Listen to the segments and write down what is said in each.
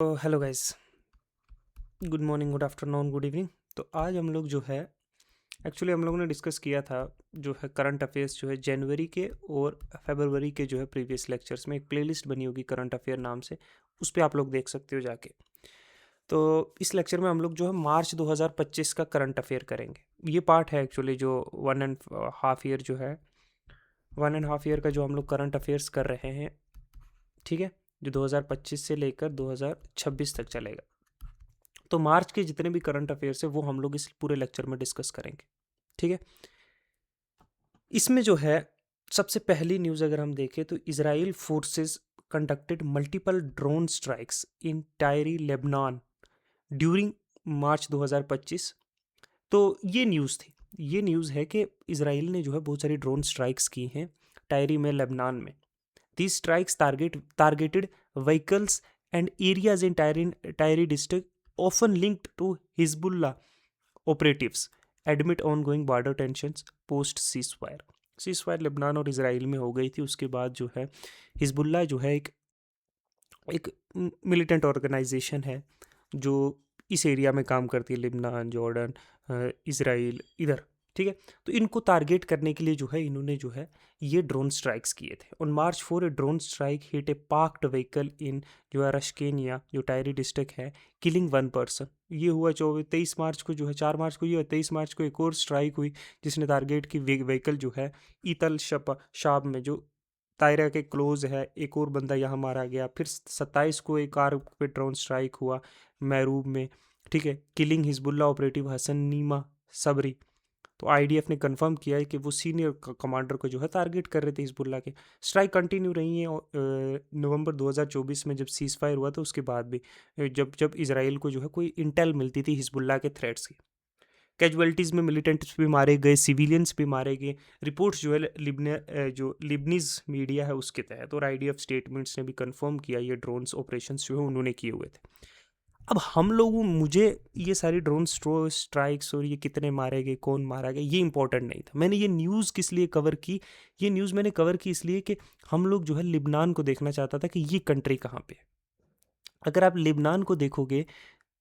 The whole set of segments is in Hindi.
तो hello guys, good morning, good afternoon, good evening. तो आज हम लोग जो है एक्चुअली हम लोगों ने डिस्कस किया था जो है करंट अफेयर्स जो है जनवरी के और फरवरी के जो है प्रीवियस लेक्चर्स में एक प्लेलिस्ट बनी होगी करंट अफेयर नाम से, उस पर आप लोग देख सकते हो जाके। तो इस लेक्चर में हम लोग जो है मार्च 2025 का करंट अफेयर करेंगे। ये पार्ट है एक्चुअली जो 1.5 ईयर जो है 1.5 ईयर का जो हम लोग करंट अफेयर्स कर रहे हैं, ठीक है, जो 2025 से लेकर 2026 तक चलेगा। तो मार्च के जितने भी करंट अफेयर्स है वो हम लोग इस पूरे लेक्चर में डिस्कस करेंगे, ठीक है। इसमें जो है सबसे पहली न्यूज़ अगर हम देखें तो Israel forces conducted multiple drone strikes in Tyre Lebanon during March 2025। तो ये न्यूज़ थी, ये न्यूज़ है कि इसराइल ने जो है बहुत सारी ड्रोन स्ट्राइक्स की हैं टायरी में, लेबनान में। These strikes targeted vehicles and areas in Tyre district, often linked to Hezbollah operatives, amid ongoing border tensions post ceasefire. Ceasefire Lebanon और इसराइल में हो गई थी, उसके बाद जो है हिजबुल्ला जो है एक मिलिटेंट ऑर्गेनाइजेशन है जो इस एरिया में काम करती है, लेबनान, जॉर्डन, इसराइल, इधर, ठीक है। तो इनको टारगेट करने के लिए जो है इन्होंने जो है ये ड्रोन स्ट्राइक्स किए थे। On March 4 A drone strike hit A parked vehicle in जो है रशकेनिया, जो टायरी डिस्ट्रिक्ट है, किलिंग 1 पर्सन। ये हुआ 23 मार्च को, जो है 4 मार्च को ये हुआ। 23 मार्च को एक और स्ट्राइक हुई जिसने टारगेट की व्हीकल जो है ईतल शाब में, जो तायरा के क्लोज है। एक और बंदा यहाँ मारा गया। फिर 27 को एक कार पे ड्रोन स्ट्राइक हुआ मैरूब में, ठीक है, किलिंग हिजबुल्ला ऑपरेटिव हसन नीमा सबरी। तो आईडीएफ ने कंफर्म किया है कि वो सीनियर कमांडर को जो है टारगेट कर रहे थे हिजबुल्ला के। स्ट्राइक कंटिन्यू रही है नवंबर 2024 में जब सीज फायर हुआ था, उसके बाद भी जब जब इसराइल को जो है कोई इंटेल मिलती थी हिजबुल्ला के थ्रेट्स की। कैजुअलिटीज़ में मिलिटेंट्स भी मारे गए, सिविलियंस भी मारे गए। रिपोर्ट्स जो है जो लिबनीज मीडिया है उसके तहत, और आईडीएफ स्टेटमेंट्स ने भी कंफर्म किया ये ड्रोन्स ऑपरेशंस जो है उन्होंने किए हुए थे। अब हम लोगों मुझे ये सारी ड्रोन स्ट्राइक्स और ये कितने मारे गए, कौन मारा गया, ये इंपॉर्टेंट नहीं था। मैंने ये न्यूज़ किस लिए कवर की? ये न्यूज़ मैंने कवर की इसलिए कि हम लोग जो है लिबनान को देखना चाहता था कि ये कंट्री कहाँ पे है। अगर आप लिबनान को देखोगे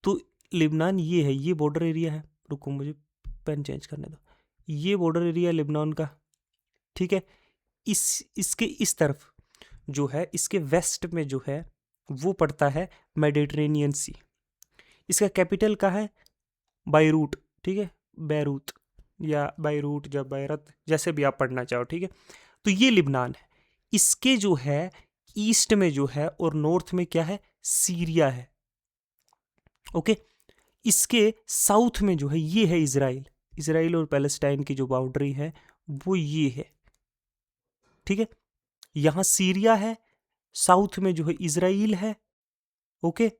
तो लिबनान ये है, ये बॉर्डर एरिया है। रुको मुझे पेन चेंज करने दो। ये बॉर्डर एरिया लेबनान का, ठीक है। इसके इस तरफ जो है, इसके वेस्ट में जो है वो पड़ता है मेडिटेरेनियन सी। इसका कैपिटल का है बैरूट, ठीक है, बैरूत या बैरूट या बैरत, जैसे भी आप पढ़ना चाहो, ठीक है। तो ये लिबनान है। इसके जो है ईस्ट में जो है और नॉर्थ में क्या है, सीरिया है, ओके। इसके साउथ में जो है ये है इसराइल। इसराइल और पैलेस्टाइन की जो बाउंड्री है वो ये है, ठीक है। यहाँ सीरिया है, साउथ में जो है इसराइल है, ओके,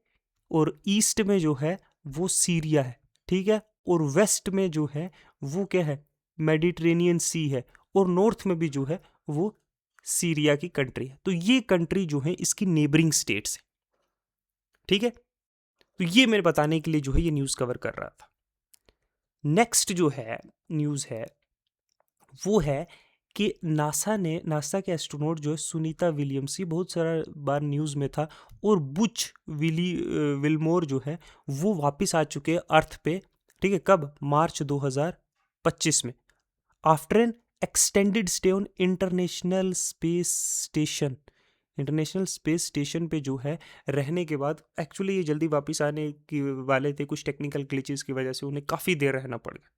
और ईस्ट में जो है वो सीरिया है, ठीक है, और वेस्ट में जो है वो क्या है, मेडिटेरेनियन सी है, और नॉर्थ में भी जो है वो सीरिया की कंट्री है। तो ये कंट्री जो है इसकी नेबरिंग स्टेट्स है, ठीक है। तो ये मेरे बताने के लिए जो है ये न्यूज़ कवर कर रहा था। नेक्स्ट जो है न्यूज़ है वो है कि नासा के एस्ट्रोनॉट जो है सुनीता विलियम्स, ये बहुत सारा बार न्यूज़ में था, और बुच विलमोर जो है वो वापस आ चुके हैं अर्थ पे, ठीक है। कब? मार्च 2025 में, after N extended stay on international space station पे जो है रहने के बाद। एक्चुअली ये जल्दी वापस आने की वाले थे, कुछ टेक्निकल ग्लिचेस की वजह से उन्हें काफ़ी देर रहना पड़ गया।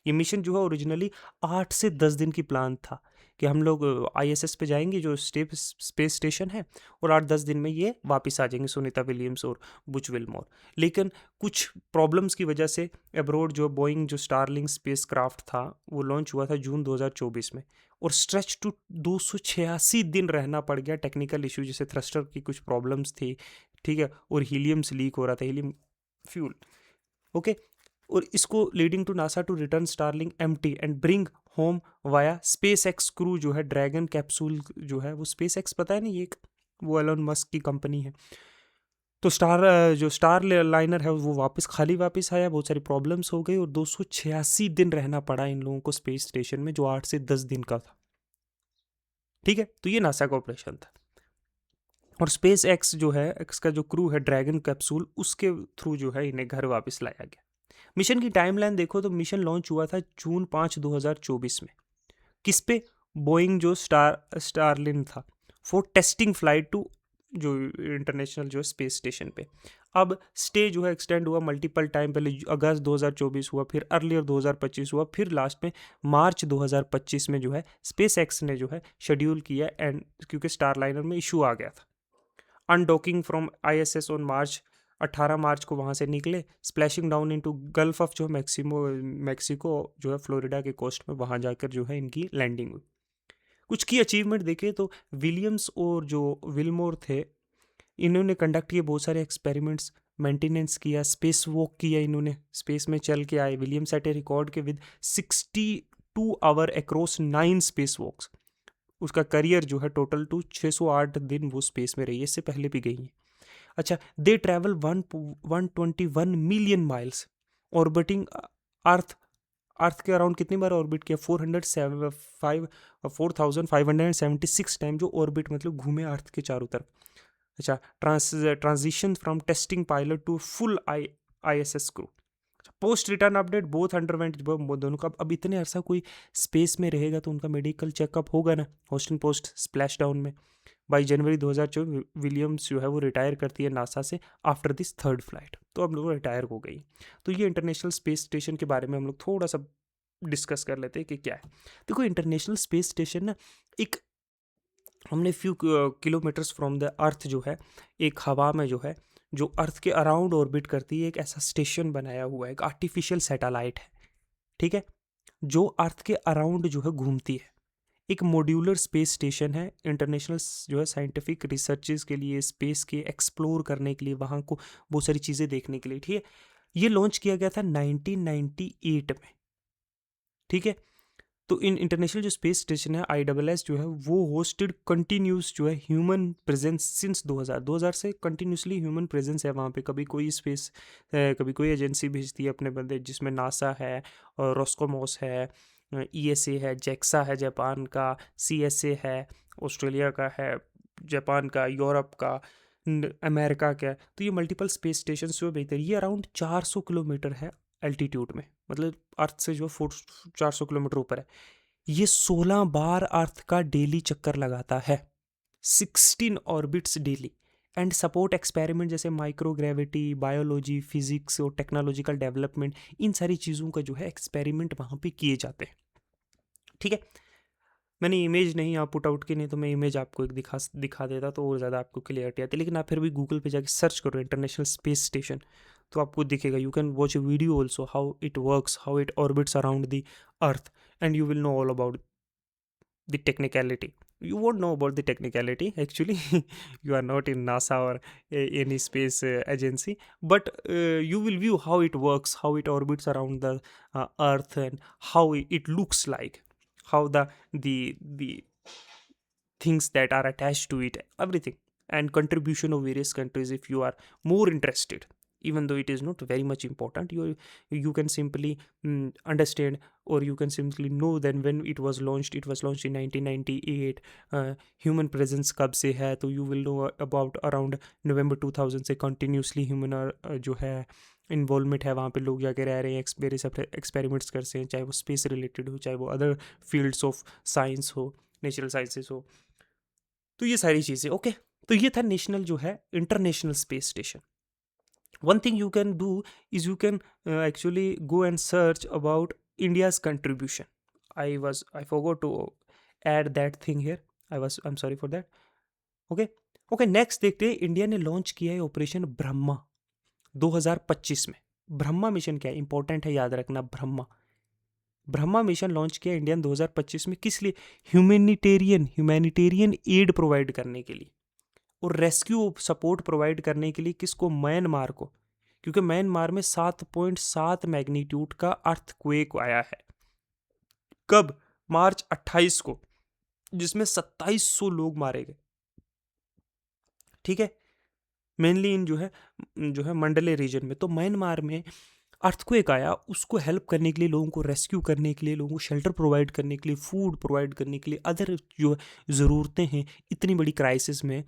ये मिशन जो है ओरिजिनली 8 से 10 दिन की प्लान था कि हम लोग आईएसएस पे जाएंगे जो स्पेस स्टेशन है, और 8-10 दिन में ये वापस आ जाएंगे, सुनीता विलियम्स और बुच विलमोर। लेकिन कुछ प्रॉब्लम्स की वजह से अब्रोड जो बोइंग जो स्टारलिंक स्पेस क्राफ्ट था वो लॉन्च हुआ था जून 2024 में, और स्ट्रेच टू 286 दिन रहना पड़ गया। टेक्निकल इशू जैसे थ्रस्टर की कुछ प्रॉब्लम्स थी, ठीक है, और हीलियम्स लीक हो रहा था, हीलियम फ्यूल, ओके। और इसको leading to NASA to return Starlink empty and bring home via SpaceX crew जो है ड्रैगन कैप्सूल जो है वो स्पेस एक्स, पता है ना, ये एक वो एलोन मस्क की कंपनी है। तो स्टार लाइनर है वो वापस आया। बहुत सारी प्रॉब्लम्स हो गई और 286 दिन रहना पड़ा इन लोगों को स्पेस स्टेशन में, जो 8 से 10 दिन का था, ठीक है। तो ये नासा का ऑपरेशन था। और स्पेस एक्स जो है, एक्स का जो क्रू है ड्रैगन कैप्सूल, उसके थ्रू जो है इन्हें घर वापस लाया गया। मिशन की टाइमलाइन देखो तो मिशन लॉन्च हुआ था जून 5 2024 में। किस पे? बोइंग जो स्टारलिन था, फॉर टेस्टिंग फ्लाइट टू जो इंटरनेशनल जो स्पेस स्टेशन पे। अब स्टे जो है एक्सटेंड हुआ मल्टीपल टाइम, पहले अगस्त 2024 हुआ, फिर अर्लियर 2025 हुआ, फिर लास्ट में मार्च 2025 में जो है स्पेस एक्स ने जो है शेड्यूल किया, एंड क्योंकि स्टारलाइनर में इशू आ गया था। Undocking from ISS on March 18 मार्च को वहाँ से निकले, splashing down into gulf of जो मैक्सिको जो है फ्लोरिडा के कोस्ट में, वहाँ जाकर जो है इनकी लैंडिंग हुई। कुछ की अचीवमेंट देखें तो विलियम्स और जो विलमोर थे, इन्होंने कंडक्ट किए बहुत सारे एक्सपेरिमेंट्स, मेंटेनेंस किया, स्पेस वॉक किया, इन्होंने स्पेस में चल के आए। विलियम्स सेट ए रिकॉर्ड के विद 62 आवर अक्रॉस 9 स्पेस वॉक्स। उसका करियर जो है टोटल टू 608 दिन वो स्पेस में रही है, इससे पहले भी गई है। अच्छा, they travel 121 million miles orbiting earth. Earth के अराउंड कितनी बार ऑर्बिट किया? 4576 टाइम जो ऑर्बिट मतलब घूमे अर्थ के चारों तरफ। अच्छा, transition from testing pilot to full ISS crew. Post return update both underwent, दोनों का अब इतने अरसा कोई स्पेस में रहेगा तो उनका मेडिकल चेकअप होगा ना, होस्टिंग पोस्ट स्प्लैश डाउन में। बाई जनवरी 2024 विलियम्स जो है वो रिटायर करती है नासा से आफ्टर दिस थर्ड फ्लाइट, तो अब लोग रिटायर हो गई। तो ये इंटरनेशनल स्पेस स्टेशन के बारे में हम लोग थोड़ा सा डिस्कस कर लेते हैं कि क्या है। देखो, इंटरनेशनल स्पेस स्टेशन ना, एक हमने few kilometres from the earth जो है, एक हवा में जो है, जो अर्थ के अराउंड ऑर्बिट करती है, एक ऐसा स्टेशन बनाया हुआ है, एक आर्टिफिशियल सैटेलाइट है, ठीक है, जो अर्थ के अराउंड जो है घूमती है। एक मॉड्यूलर स्पेस स्टेशन है, इंटरनेशनल जो है साइंटिफिक रिसर्चेस के लिए, स्पेस के एक्सप्लोर करने के लिए, वहाँ को बहुत सारी चीज़ें देखने के लिए, ठीक है। ये लॉन्च किया गया था 1998 में, ठीक है। तो इन इंटरनेशनल जो स्पेस स्टेशन है ISS जो है वो होस्टेड कंटिन्यूस जो है ह्यूमन प्रेजेंस सिंस 2000 से कंटिन्यूसली ह्यूमन प्रेजेंस है वहाँ पे। कभी कोई स्पेस कभी कोई एजेंसी भेजती है अपने बंदे, जिसमें नासा है और रोस्कोमोस है, ESA है, जेक्सा है जापान का, CSA है ऑस्ट्रेलिया का है, जापान का, यूरोप का, अमेरिका का। तो ये मल्टीपल स्पेस स्टेशन जो भेजते हैं, ये अराउंड 400 किलोमीटर है एल्टीट्यूड में, मतलब अर्थ से जो 400 किलोमीटर ऊपर है। ये 16 बार अर्थ का डेली चक्कर लगाता है, 16 orbits daily, and support experiment जैसे माइक्रोग्रेविटी, बायोलॉजी, फिजिक्स और टेक्नोलॉजिकल डेवलपमेंट, इन सारी चीज़ों का जो है एक्सपेरिमेंट वहाँ पे किए जाते हैं, ठीक है। मैंने इमेज नहीं आप पुट आउट की, नहीं तो मैं इमेज आपको एक दिखा देता तो और ज़्यादा आपको क्लियरिटी आती, लेकिन आप फिर भी गूगल पे जाके सर्च करो इंटरनेशनल स्पेस स्टेशन, तो आपको दिखेगा। You can watch a video also how it works, how it orbits around the earth, and you will know all about the technicality. You won't know about the technicality actually. You are not in NASA or any space agency, but you will view how it works, how it orbits around the earth, and how it looks like, how the things that are attached to it, everything, and contribution of various countries. If you are more interested, even though it is not very much important, you can simply understand, or you can simply know then when it was launched in 1998. Human presence कब से है, तो you will know about around November 2000 से continuously human जो है इन्वॉल्वमेंट है वहाँ पे, लोग जाके रह रहे हैं, एक्सपेरिमेंट्स करते हैं, चाहे वो स्पेस रिलेटेड हो, चाहे वो अदर फील्ड्स ऑफ साइंस हो, नेचुरल साइंसेस हो। तो ये सारी चीज़ें ओके। तो ये था नेशनल जो है international space station. One thing you can do is you can actually go and search about India's contribution. I forgot to add that thing here, I am sorry for that. Okay okay, next देखते हैं। इंडिया ने लॉन्च किया है ऑपरेशन ब्रह्मा 2025 में। ब्रह्मा मिशन क्या है, इंपॉर्टेंट है, याद रखना। ब्रह्मा मिशन लॉन्च किया इंडिया ने 2025 में, किस लिए? ह्यूमैनिटेरियन एड प्रोवाइड करने के लिए और रेस्क्यू सपोर्ट प्रोवाइड करने के लिए। किसको? म्यांमार को, क्योंकि म्यांमार में 7.7 मैग्नीट्यूड का अर्थक्वेक आया है। कब? मार्च 28 को, जिसमें 2700 लोग मारे गए, ठीक है, मेनली इन जो है मंडले रीजन में। तो म्यांमार में अर्थक्वेक आया, उसको हेल्प करने के लिए, लोगों को रेस्क्यू करने के लिए, लोगों को शेल्टर प्रोवाइड करने के लिए, फूड प्रोवाइड करने के लिए, अदर जो ज़रूरतें हैं इतनी बड़ी क्राइसिस में,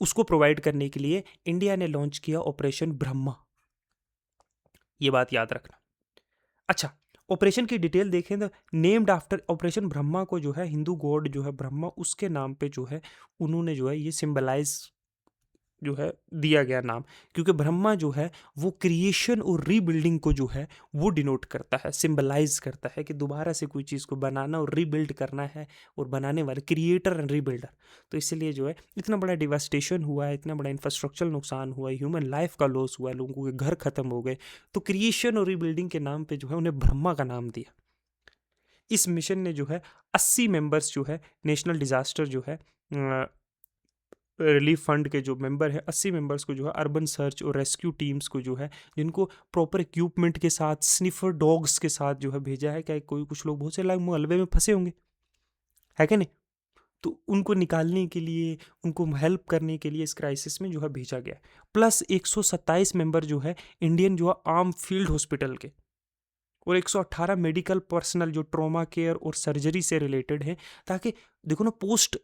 उसको प्रोवाइड करने के लिए इंडिया ने लॉन्च किया ऑपरेशन ब्रह्मा। ये बात याद रखना। अच्छा, ऑपरेशन की डिटेल देखें तो नेम्ड आफ्टर ऑपरेशन ब्रह्मा को जो है हिंदू गॉड जो है ब्रह्मा, उसके नाम पे जो है उन्होंने जो है ये सिंबलाइज जो है दिया गया नाम, क्योंकि ब्रह्मा जो है वो क्रिएशन और रीबिल्डिंग को जो है वो डिनोट करता है, सिंबलाइज करता है कि दोबारा से कोई चीज़ को बनाना और रीबिल्ड करना है, और बनाने वाले क्रिएटर एंड रीबिल्डर। तो इसलिए जो है इतना बड़ा डिवास्टेशन हुआ है, इतना बड़ा इंफ्रास्ट्रक्चरल नुकसान हुआ है, ह्यूमन लाइफ का लॉस हुआ है, लोगों के घर खत्म हो गए, तो क्रिएशन और रीबिल्डिंग के नाम पे जो है उन्हें ब्रह्मा का नाम दिया। इस मिशन ने जो है 80 मेंबर्स जो है नेशनल डिजास्टर जो है रिलीफ फंड के जो मेंबर हैं 80 मेंबर्स को जो है अर्बन सर्च और रेस्क्यू टीम्स को जो है जिनको प्रॉपर इक्विपमेंट के साथ स्निफर डॉग्स के साथ जो है भेजा है। क्या कोई कुछ लोग बहुत से लोग मलबे में फंसे होंगे, है क्या नहीं, तो उनको निकालने के लिए, उनको हेल्प करने के लिए इस क्राइसिस में जो है भेजा गया। प्लस 127 मेंबर जो है इंडियन जो है आर्म फील्ड हॉस्पिटल के, और 118 मेडिकल पर्सनल जो ट्रॉमा केयर और सर्जरी से रिलेटेड है, ताकि देखो ना पोस्ट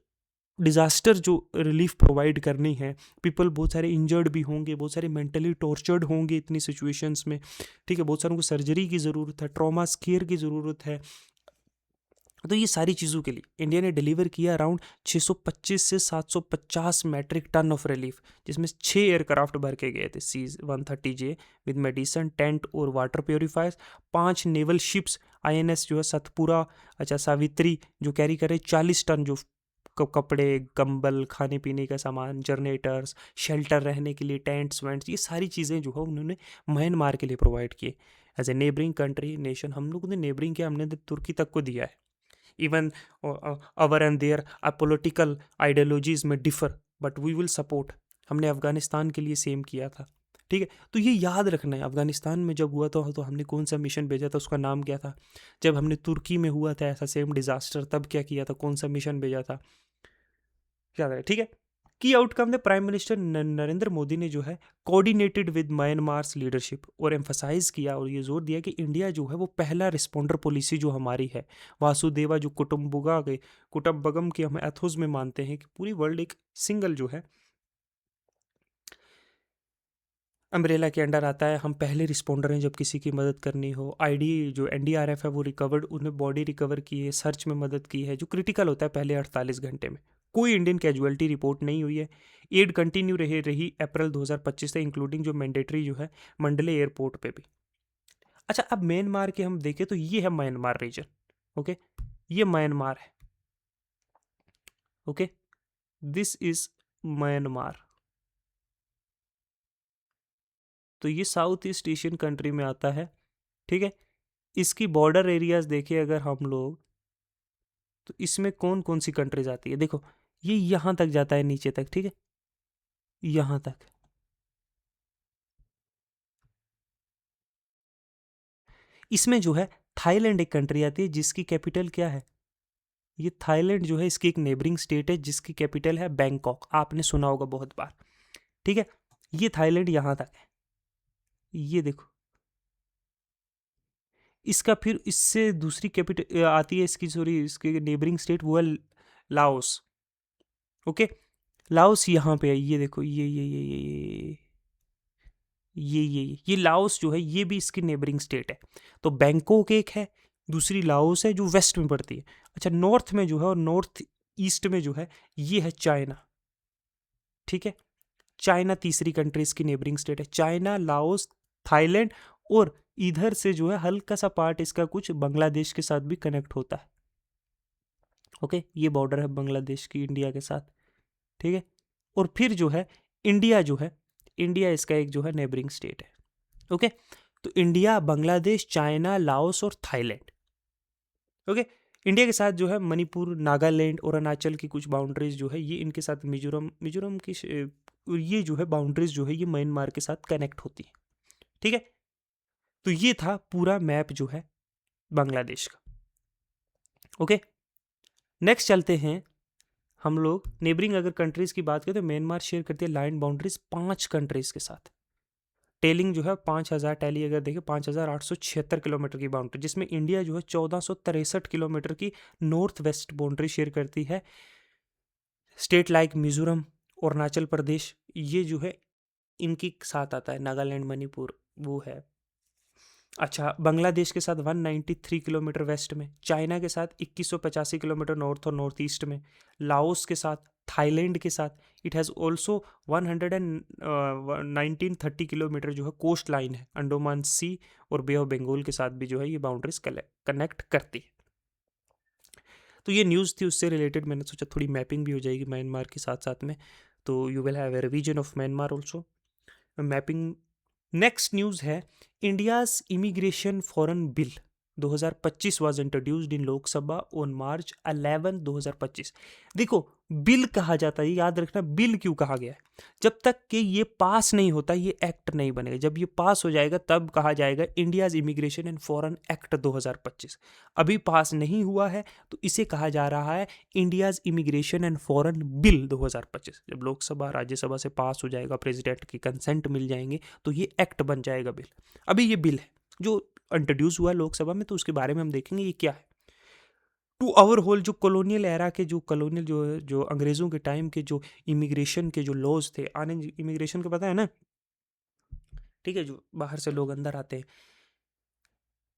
डिज़ास्टर जो रिलीफ प्रोवाइड करनी है, पीपल बहुत सारे इंजर्ड भी होंगे, बहुत सारे मेंटली टॉर्चर्ड होंगे इतनी सिचुएशंस में, ठीक है, बहुत सारों को सर्जरी की ज़रूरत है, ट्रॉमा केयर की ज़रूरत है। तो ये सारी चीज़ों के लिए इंडिया ने डिलीवर किया अराउंड 625 से 750 मैट्रिक टन ऑफ रिलीफ, जिसमें 6 एयरक्राफ्ट भर के गए थे C-130J विद मेडिसन, टेंट और water purifiers, 5 naval ships INS जो है सतपुरा, अच्छा सावित्री जो कैरी करे 40 टन जो कपड़े, कंबल, खाने पीने का सामान, जनरेटर्स, शेल्टर रहने के लिए, टेंट्स वेंट्स, ये सारी चीज़ें जो है उन्होंने म्यांमार के लिए प्रोवाइड किए। As a neighbouring country nation हम लोगों ने नेबरिंग किया, हमने तो तुर्की तक को दिया है। Even our and there are political ideologies में differ, but we will support. हमने अफगानिस्तान के लिए सेम किया था, ठीक है। तो ये याद रखना है, अफगानिस्तान में जब हुआ तो हमने कौन सा मिशन भेजा था, उसका नाम क्या था। जब हमने तुर्की में हुआ था ऐसा सेम डिजास्टर, तब क्या किया था, कौन सा मिशन भेजा था, याद है, ठीक है। की आउटकम ने प्राइम मिनिस्टर नरेंद्र मोदी ने जो है कोऑर्डिनेटेड विद म्यांमार्स लीडरशिप और एम्फसाइज किया और ये जोर दिया कि इंडिया जो है वो पहला रिस्पॉन्डर पॉलिसी जो हमारी है, वासुदेवा जो कुटुम्बुगा के कुटुम्बगम के हम एथोस में मानते हैं कि पूरी वर्ल्ड एक सिंगल जो है अम्ब्रेला के अंडर आता है। हम पहले रिस्पॉन्डर हैं जब किसी की मदद करनी हो। आईडी जो एनडीआरएफ है वो रिकवर्ड, उन्हें बॉडी रिकवर की है, सर्च में मदद की है जो क्रिटिकल होता है पहले 48 घंटे में। कोई इंडियन कैजुअलिटी रिपोर्ट नहीं हुई है। एड कंटिन्यू रही अप्रैल 2025 से, इंक्लूडिंग जो मैंडेटरी जो है मंडले एयरपोर्ट पे भी। अच्छा, अब म्यांमार के हम देखें तो ये है म्यांमार रीजन, ओके, ये म्यांमार है, ओके, दिस इज म्यांमार। तो ये साउथ ईस्ट एशियन कंट्री में आता है, ठीक है। इसकी बॉर्डर एरियाज देखें अगर हम लोग, तो इसमें कौन कौन सी कंट्रीज आती है, देखो ये यहां तक जाता है नीचे तक, ठीक है, यहां तक। इसमें जो है थाईलैंड एक कंट्री आती है जिसकी कैपिटल क्या है, ये थाईलैंड जो है इसकी एक नेबरिंग स्टेट है जिसकी कैपिटल है बैंकॉक, आपने सुना होगा बहुत बार, ठीक है। ये थाईलैंड यहां तक है, ये देखो। इसका फिर इससे दूसरी कैपिटल आती है इसकी, सॉरी इसकी नेबरिंग स्टेट वो है लाओस, ओके। लाओस यहाँ पे है, ये देखो ये लाओस जो है ये भी इसकी नेबरिंग स्टेट है। तो बैंकॉक एक है, दूसरी लाओस है जो वेस्ट में पड़ती है। अच्छा, नॉर्थ में जो है और नॉर्थ ईस्ट में जो है ये है चाइना, ठीक है। चाइना तीसरी कंट्री इसकी नेबरिंग स्टेट है, चाइना, लाओस, थाईलैंड, और इधर से जो है हल्का सा पार्ट इसका कुछ बांग्लादेश के साथ भी कनेक्ट होता है, ओके। ये बॉर्डर है बांग्लादेश की इंडिया के साथ, ठीक है। और फिर जो है इंडिया जो है, इंडिया इसका एक जो है नेबरिंग स्टेट है, ओके। तो इंडिया, बांग्लादेश, चाइना, लाओस और थाईलैंड, ओके। इंडिया के साथ जो है मणिपुर, नागालैंड और अरुणाचल की कुछ बाउंड्रीज जो है ये इनके साथ, मिजोरम, मिजोरम की ये जो है बाउंड्रीज जो है ये म्यांमार के साथ कनेक्ट होती है, ठीक है। तो ये था पूरा मैप जो है बांग्लादेश का, ओके। नेक्स्ट चलते हैं हम लोग नेबरिंग अगर कंट्रीज की बात करें तो म्यांमार शेयर करती है लाइन बाउंड्रीज 5 कंट्रीज के साथ। टेलिंग जो है 5000, टैली अगर देखें 5876 किलोमीटर की बाउंड्री, जिसमें इंडिया जो है 1463 किलोमीटर की नॉर्थ वेस्ट बाउंड्री शेयर करती है। स्टेट लाइक मिजोरम अरुणाचल प्रदेश ये जो है इनके साथ आता है, नागालैंड, मणिपुर वो है। अच्छा, बांग्लादेश के साथ 193 किलोमीटर वेस्ट में, चाइना के साथ 2185 किलोमीटर नॉर्थ और नॉर्थ ईस्ट में, लाओस के साथ, थाईलैंड के साथ इट हैज़ ऑल्सो 1930 किलोमीटर जो है कोस्ट लाइन है, अंडोमान सी और बे ऑफ बंगाल के साथ भी जो है ये बाउंड्रीज कनेक्ट करती है। तो ये न्यूज़ थी, उससे रिलेटेड मैंने सोचा थोड़ी मैपिंग भी हो जाएगी म्यांमार के साथ साथ में, तो you will have a revision of Myanmar also, mapping. Next news है, India's immigration foreign bill 2025 was introduced in Lok Sabha on March 11 2025। देखो, बिल कहा जाता है, याद रखना बिल क्यों कहा गया है। जब तक कि ये पास नहीं होता ये एक्ट नहीं बनेगा, जब ये पास हो जाएगा तब कहा जाएगा India's immigration and foreign act 2025। अभी पास नहीं हुआ है तो इसे कहा जा रहा है India's immigration and foreign bill 2025। जब लोकसभा राज्यसभा से पास हो जाएगा, प्रेसिडेंट की कंसेंट मिल जाएंगे तो ये एक्ट बन जाएगा बिल। अभी ये बिल है जो इंट्रोड्यूस हुआ है लोकसभा में, तो उसके बारे में हम देखेंगे ये क्या है। टू आवर होल जो कॉलोनियल एरा के जो कॉलोनियल जो अंग्रेजों के टाइम के जो इमिग्रेशन के जो लॉज थे, आने इमिग्रेशन का पता है ना, ठीक है, जो बाहर से लोग अंदर आते हैं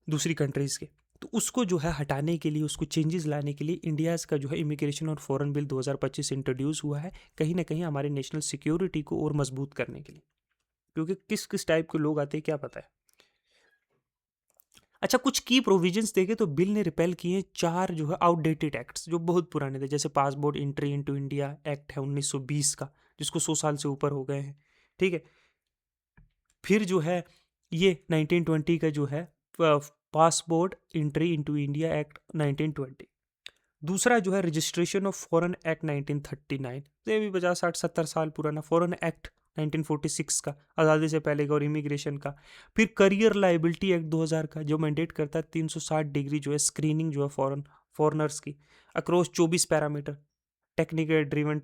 दूसरी कंट्रीज के, तो उसको जो है हटाने के लिए, उसको चेंजेस लाने के लिए इंडियाज़ का जो है इमिग्रेशन और फॉरेन बिल 2025 इंट्रोड्यूस हुआ है, कहीं ना कहीं हमारे नेशनल सिक्योरिटी को और मजबूत करने के लिए, क्योंकि किस किस टाइप के लोग आते हैं क्या पता है। अच्छा, कुछ की प्रोविजंस देखे तो बिल ने रिपेल किए 4 जो है आउटडेटेड एक्ट्स जो बहुत पुराने थे, जैसे passport entry into India act है 1920 का, जिसको 100 साल से ऊपर हो गए हैं, ठीक है। फिर जो है ये 1920 का जो है passport entry into India act 1920। दूसरा जो है रजिस्ट्रेशन ऑफ फॉरेन एक्ट 1939, तो ये भी 50 60 70 साल पुराना फॉरेन एक्ट 1946 का, आज़ादी से पहले का और इमिग्रेशन का। फिर करियर लाइबिलिटी एक्ट 2000 का, जो मैंडेट करता है 360 डिग्री जो है स्क्रीनिंग जो है फॉरनर्स की across 24 parameter, technical driven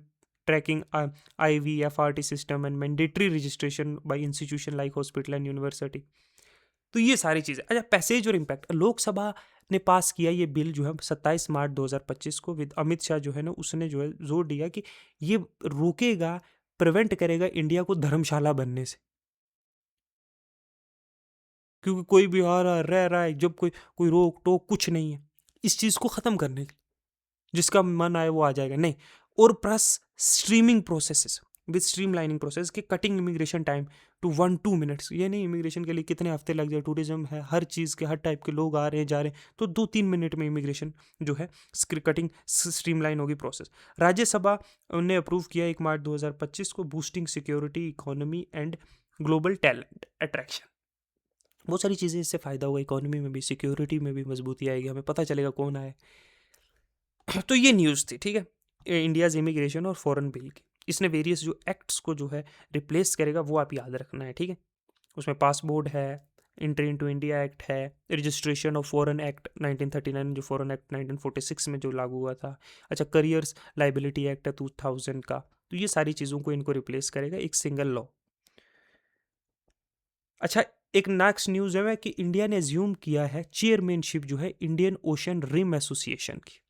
tracking, IVFRT system and mandatory registration by institution like hospital and university. तो ये सारी चीज़ें। अच्छा, पैसेज और इम्पैक्ट, लोकसभा ने पास किया ये बिल जो है 27 मार्च 2025 को, विद अमित शाह जो है ना, उसने जो है जोर दिया कि ये रोकेगा, प्रिवेंट करेगा इंडिया को धर्मशाला बनने से, क्योंकि कोई भी आ रहा रह रहा है, जब कोई कोई रोक टोक कुछ नहीं है, इस चीज़ को ख़त्म करने के लिए जिसका मन आए वो आ जाएगा नहीं। और plus streaming processes with streamlining process के cutting immigration time to 1-2 minutes, ये नहीं इमिग्रेशन के लिए कितने हफ्ते लग जाए, टूरिज्म है, हर चीज़ के हर टाइप के लोग आ रहे हैं जा रहे हैं, तो 2-3 मिनट में इमिग्रेशन जो है कटिंग स्ट्रीमलाइन होगी प्रोसेस। राज्यसभा ने अप्रूव किया 1 मार्च 2025 को, boosting security, economy and global talent attraction. बहुत सारी चीज़ें इससे फ़ायदा होगा, इकोनॉमी में भी, सिक्योरिटी में भी मजबूती आएगी, हमें पता चलेगा कौन आए। तो ये न्यूज़ थी, ठीक है, इंडियाज़ इमिग्रेशन और फॉरेन बिल की। इसने वेरियस जो एक्ट्स को जो है रिप्लेस करेगा वो आप याद रखना है, ठीक है। उसमें पासपोर्ट है, एंट्री इनटू इंडिया एक्ट है, रजिस्ट्रेशन ऑफ फॉरेन एक्ट 1939 जो फॉरेन एक्ट 1946 में जो लागू हुआ था। अच्छा, करियर्स लाइबिलिटी एक्ट है 2000 का, तो ये सारी चीज़ों को इनको रिप्लेस करेगा एक सिंगल लॉ। अच्छा, एक नेक्स्ट न्यूज़ है कि इंडिया ने एज्यूम किया है चेयरमैनशिप जो है इंडियन ओशन रिम एसोसिएशन की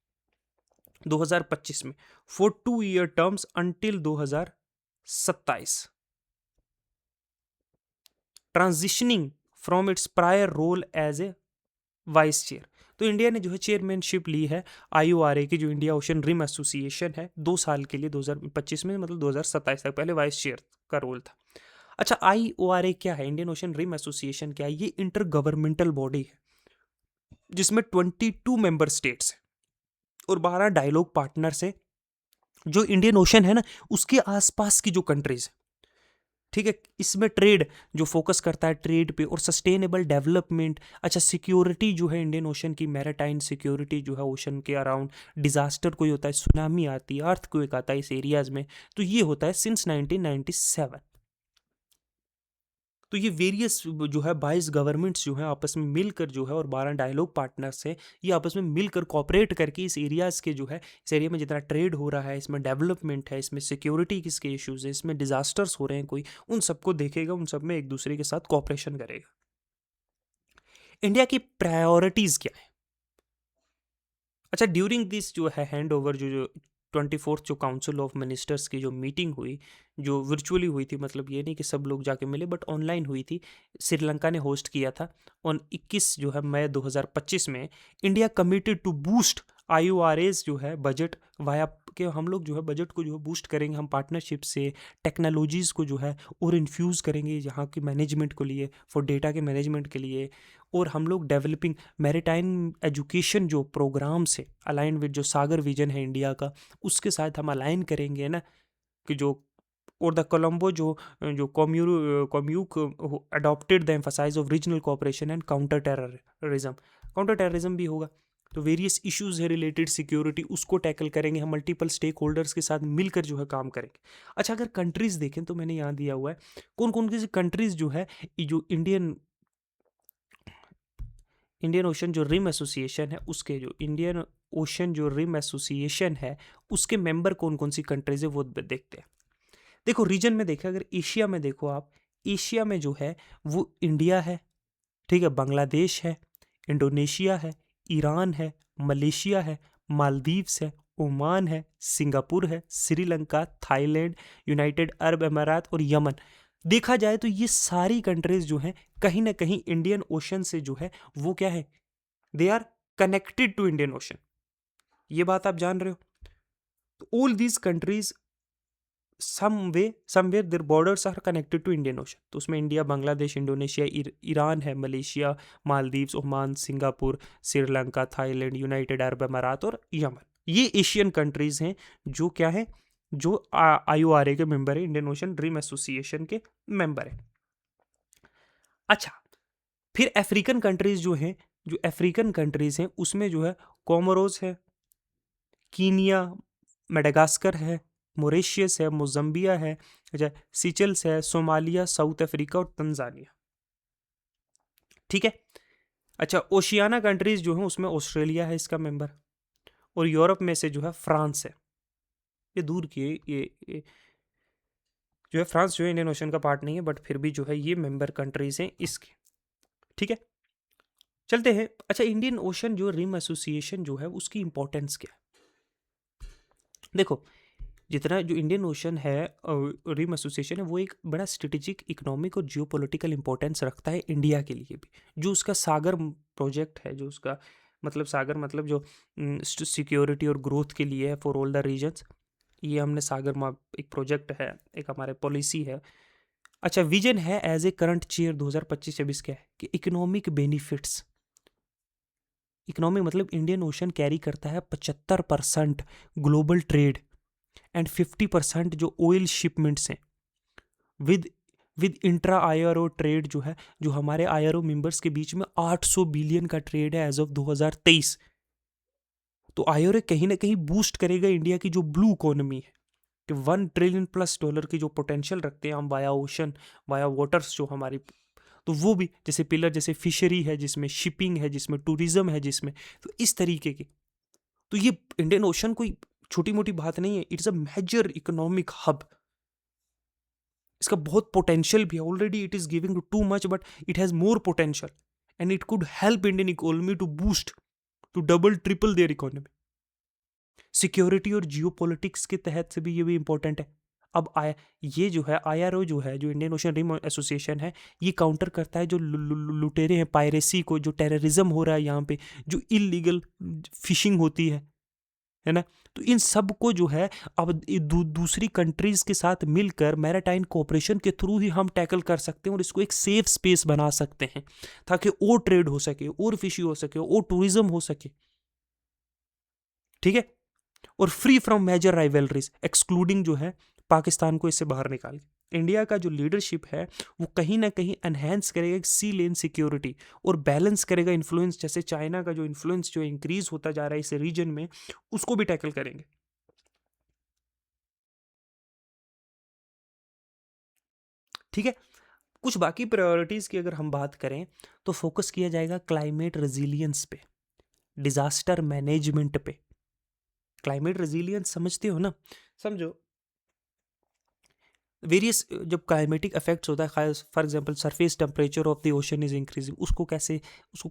2025 में for 2 year terms until 2027, transitioning from its prior role as a vice chair. तो इंडिया ने जो है चेयरमैनशिप ली है IORA की, जो इंडिया ओशन रिम एसोसिएशन है, 2 साल के लिए 2025 में, मतलब 2027 तक। पहले वाइस चेयर का रोल था। अच्छा, IORA क्या है, इंडियन ओशन रिम एसोसिएशन क्या है, ये इंटर गवर्नमेंटल बॉडी है जिसमें 22 मेंबर स्टेट्स हैं और 12 डायलॉग पार्टनर्स हैं, जो इंडियन ओशन है ना उसके आसपास की जो कंट्रीज है, ठीक है। इसमें ट्रेड जो फोकस करता है ट्रेड पे और सस्टेनेबल डेवलपमेंट। अच्छा, सिक्योरिटी जो है इंडियन ओशन की, मैरीटाइम सिक्योरिटी जो है ओशन के अराउंड, डिजास्टर कोई होता है, सुनामी आती है, अर्थक्वेक आता है इस एरियाज में, तो ये होता है सिंस 1997। तो ये वेरियस जो है 22 गवर्नमेंट्स जो है आपस में मिलकर जो है, और 12 डायलॉग पार्टनर्स हैं, ये आपस में मिलकर कॉपरेट करके इस एरियाज़ के जो है, इस एरिया में जितना ट्रेड हो रहा है, इसमें डेवलपमेंट है, इसमें सिक्योरिटी किसके इश्यूज़ है, इसमें डिजास्टर्स हो रहे हैं कोई, उन सबको देखेगा, उन सब में एक दूसरे के साथ कॉपरेशन करेगा। इंडिया की प्रायोरिटीज़ क्या है? अच्छा, ड्यूरिंग दिस जो है हैंड ओवर जो जो 24 जो काउंसिल ऑफ मिनिस्टर्स की जो मीटिंग हुई, जो वर्चुअली हुई थी, मतलब ये नहीं कि सब लोग जाके मिले, बट ऑनलाइन हुई थी, श्रीलंका ने होस्ट किया था। ऑन 21 जो है मई 2025 में India committed to boost IORAs जो है बजट वाया कि हम लोग जो है बजट को जो है बूस्ट करेंगे, हम पार्टनरशिप से टेक्नोलॉजीज़ को जो है और इन्फ्यूज़ करेंगे यहाँ के मैनेजमेंट को लिए, फॉर डेटा के मैनेजमेंट के लिए। और हम लोग डेवलपिंग मैरीटाइम एजुकेशन जो प्रोग्राम्स है अलाइन विद जो सागर विजन है इंडिया का, उसके साथ हम अलाइन करेंगे ना, कि जो और द कोलंबो जो communique adopted the emphasis of regional cooperation and counter terrorism भी होगा। तो वेरियस इश्यूज है रिलेटेड सिक्योरिटी, उसको टैकल करेंगे हम, मल्टीपल स्टेक होल्डर्स के साथ मिलकर जो है काम करेंगे। अच्छा, अगर कंट्रीज देखें तो मैंने यहाँ दिया हुआ है कौन कौन सी कंट्रीज जो है, जो इंडियन ओशन जो रिम एसोसिएशन है उसके जो इंडियन ओशन जो रिम एसोसिएशन है उसके मेंबर कौन कौन सी कंट्रीज है वो देखते हैं। देखो रीजन में देखा, अगर एशिया में देखो आप, एशिया में जो है वो इंडिया है, ठीक है, बांग्लादेश है, इंडोनेशिया है, ईरान है, मलेशिया है, मालदीव्स है, ओमान है, सिंगापुर है, श्रीलंका, थाईलैंड, यूनाइटेड अरब अमीरात और यमन। देखा जाए तो ये सारी कंट्रीज जो हैं कहीं ना कहीं इंडियन ओशन से जो है वो क्या है, they are connected to Indian Ocean. ये बात आप जान रहे हो। तो all these countries somewhere their borders are connected to Indian Ocean. तो उसमें इंडिया, बांग्लादेश, इंडोनेशिया, ईरान है, Malaysia, Maldives, Oman, Singapore, Sri Lanka, Thailand, United Arab अमीरात और यमन। ये एशियन कंट्रीज हैं जो क्या है, जो IORA के मेंबर है, इंडियन ओशन ड्रीम एसोसिएशन के मेंबर है। अच्छा, फिर अफ्रीकन कंट्रीज जो हैं, जो अफ्रीकन कंट्रीज हैं उसमें जो है कोमोरोस है, कीनिया, मेडागास्कर है, मॉरिशस है, मोजम्बिया है, अच्छा सिचल्स है, सोमालिया, साउथ अफ्रीका और तंजानिया। ठीक है। अच्छा, ओशियाना कंट्रीज जो हैं उसमें ऑस्ट्रेलिया है इसका मेंबर, और यूरोप में से जो है फ्रांस है। ये दूर की ये जो है फ्रांस जो है इंडियन ओशन का पार्ट नहीं है, बट फिर भी जो है ये मेंबर कंट्रीज हैं इसके। ठीक है, चलते हैं। अच्छा, इंडियन ओशन जो रिम एसोसिएशन जो है उसकी इंपॉर्टेंस क्या है। देखो, जितना जो इंडियन ओशन है रिम एसोसिएशन है वो एक बड़ा स्ट्रेटेजिक, इकोनॉमिक और जियोपॉलिटिकल इंपॉर्टेंस रखता है इंडिया के लिए भी। जो उसका सागर प्रोजेक्ट है, जो उसका मतलब सागर मतलब जो सिक्योरिटी और ग्रोथ के लिए है फॉर ऑल द रीजन्स, ये हमने सागर में एक प्रोजेक्ट है, एक हमारे पॉलिसी है। अच्छा, विजन है एज ए करंट चेयर 2025-26 क्या है कि इकोनॉमिक बेनिफिट्स, इकोनॉमिक मतलब इंडियन ओशन कैरी करता है 75% ग्लोबल ट्रेड एंड 50% जो ऑयल शिपमेंट्स हैं with with intra IRO trade जो है, जो हमारे IRO मेंबर्स के बीच में 800 बिलियन का ट्रेड है एज ऑफ 2023। तो IRO कहीं ना कहीं बूस्ट करेगा इंडिया की जो ब्लू इकोनॉमी है, कि $1 ट्रिलियन+ की जो पोटेंशियल रखते हैं हम वाया ओशन, वाया वाटर्स जो हमारी, तो वो भी जैसे पिलर, जैसे फिशरी है जिसमें शिपिंग है, जिसमें टूरिज्म है, जिसमें तो इस तरीके के। तो ये इंडियन ओशन कोई छोटी मोटी बात नहीं है, it's a major economic hub. इसका बहुत पोटेंशियल भी है, already it is giving too much but it has more potential and it could help Indian economy to boost, to double triple their economy. Security और जियो पॉलिटिक्स के तहत से भी ये भी इंपॉर्टेंट है। अब ये जो है IRO जो है, जो इंडियन ओशन रिम एसोसिएशन है, ये काउंटर करता है जो लुटेरे हैं, पायरेसी को, जो टेररिज्म हो रहा है यहाँ पे, जो इलीगल फिशिंग होती है ना। तो इन सब को जो है अब दूसरी कंट्रीज के साथ मिलकर मैरीटाइम कोऑपरेशन के थ्रू ही हम टैकल कर सकते हैं और इसको एक सेफ स्पेस बना सकते हैं, ताकि और ट्रेड हो सके, और फिशी हो सके, और टूरिज्म हो सके। ठीक है, और free from major rivalries, excluding जो है पाकिस्तान को इससे बाहर निकाल के। इंडिया का जो लीडरशिप है वो कहीं ना कहीं एनहेंस करेगा सी लेन सिक्योरिटी और बैलेंस करेगा इन्फ्लुएंस, जैसे चाइना का जो इन्फ्लुएंस जो इंक्रीज होता जा रहा है इस रीजन में, उसको भी टैकल करेंगे। ठीक है, कुछ बाकी प्रायोरिटीज की अगर हम बात करें तो फोकस किया जाएगा क्लाइमेट रेजिलियंस पे, डिजास्टर मैनेजमेंट पे। क्लाइमेट रेजिलियंस समझते हो ना, समझो वेरियस जब क्लाइमेटिक इफेक्ट्स होता है, खास for example surface temperature of the ocean is increasing, उसको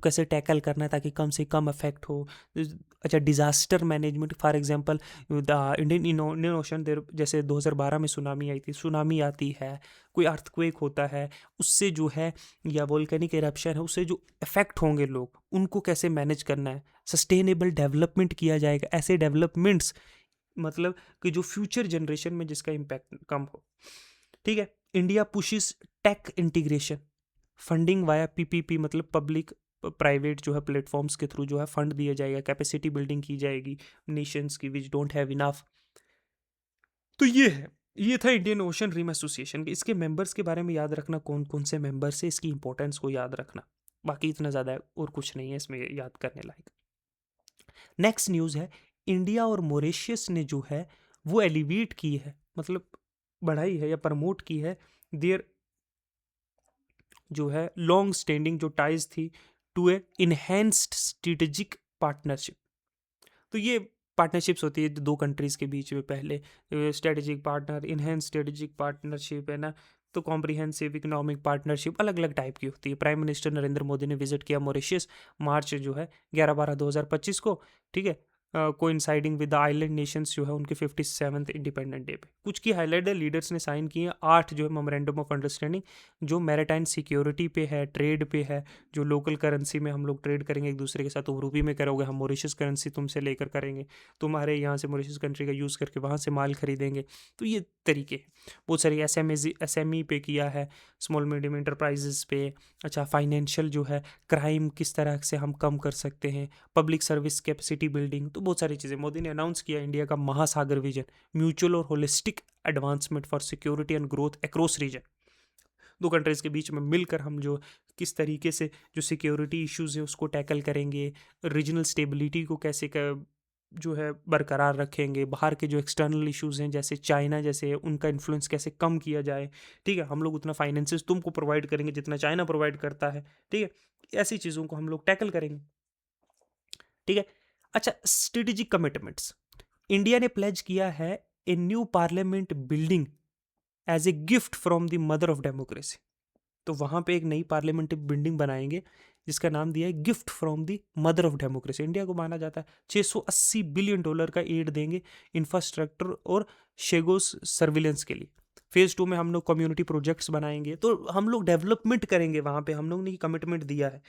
कैसे टैकल करना है ताकि कम से कम इफेक्ट हो। अच्छा, disaster management, for example the Indian ocean there, जैसे 2012 में सुनामी आई थी, सुनामी आती है, कोई अर्थक्वेक होता है, उससे जो है, या वोल्केनिक एरप्शन है, उससे जो इफेक्ट होंगे लोग, उनको कैसे मैनेज करना है। सस्टेनेबल डेवलपमेंट किया जाएगा, ऐसे डेवलपमेंट्स, मतलब कि जो फ्यूचर जनरेशन में जिसका इम्पैक्ट कम हो। ठीक है। India pushes tech integration, funding via PPP, मतलब पब्लिक प्राइवेट जो है प्लेटफॉर्म्स के थ्रू जो है फंड दिया जाएगा, कैपेसिटी बिल्डिंग की जाएगी नेशंस की विच डोंट हैव इनफ। तो ये था इंडियन ओशन रिम एसोसिएशन के। इसके मेंबर्स के बारे में याद रखना, कौन कौन से मेंबर्स है, इसकी इंपॉर्टेंस को याद रखना। बाकी इतना ज़्यादा है और कुछ नहीं है इसमें याद करने लायक। नेक्स्ट न्यूज़ है, इंडिया और मॉरिशस ने जो है वो एलिवेट की है, मतलब बढ़ाई है या प्रमोट की है, देयर जो है लॉन्ग स्टैंडिंग जो टाइज थी to a enhanced strategic partnership. तो ये पार्टनरशिप्स होती है दो कंट्रीज के बीच में, पहले strategic partner, enhance strategic partnership है ना, तो कॉम्प्रिहेंसिव इकोनॉमिक पार्टनरशिप अलग अलग टाइप की होती है। प्राइम मिनिस्टर नरेंद्र मोदी ने विजिट किया मॉरिशस मार्च जो है 11/12/2025 को। ठीक है। Coinciding with the island Nations जो है उनके 57th इंडिपेंडेंट डे पे। कुछ की हाईलाइट है, लीडर्स ने साइन किए 8 जो है मेमोरेंडम ऑफ अंडरस्टैंडिंग, जो मैरिटाइम सिक्योरिटी पे है, ट्रेड पे है, जो लोकल करेंसी में हम लोग ट्रेड करेंगे एक दूसरे के साथ, तुम रूपी में करोगे, हम मॉरिशस करेंसी तुमसे लेकर करेंगे, तुम्हारे यहाँ से मॉरिशस कंट्री का यूज़ करके वहाँ से माल खरीदेंगे। तो ये तरीके हैं। बहुत सारी एसएमई पे किया है, स्मॉल मीडियम इंटरप्राइजेस पे। अच्छा, फाइनेंशियल जो है क्राइम किस तरह से हम कम कर सकते हैं, पब्लिक सर्विस कैपेसिटी बिल्डिंग, तो बहुत सारी चीज़ें। मोदी ने अनाउंस किया इंडिया का महासागर विजन, म्यूचुअल और holistic advancement for security and growth across region. दो कंट्रीज के बीच में मिलकर हम जो किस तरीके से जो सिक्योरिटी इश्यूज हैं उसको टैकल करेंगे, रीजनल स्टेबिलिटी को कैसे जो है बरकरार रखेंगे, बाहर के जो एक्सटर्नल इश्यूज हैं जैसे चाइना जैसे है, उनका इन्फ्लुएंस कैसे कम किया जाए। ठीक है, हम लोग उतना फाइनेंसेस तुमको प्रोवाइड करेंगे जितना चाइना प्रोवाइड करता है। ठीक है, ऐसी चीज़ों को हम लोग टैकल करेंगे। ठीक है। अच्छा, स्ट्रेटेजिक कमिटमेंट्स, इंडिया ने प्लेज किया है a new parliament building as a gift from the mother of democracy. तो वहाँ पे एक नई पार्लियामेंट्री बिल्डिंग बनाएंगे जिसका नाम दिया है gift from the mother of democracy. India को माना जाता है $680 बिलियन का एड देंगे इंफ्रास्ट्रक्चर और शेगोस सर्विलेंस के लिए। फेज 2 में हम लोग कम्युनिटी प्रोजेक्ट्स बनाएंगे, तो हम लोग डेवलपमेंट करेंगे वहाँ पे। हम लोग ने कमिटमेंट दिया है।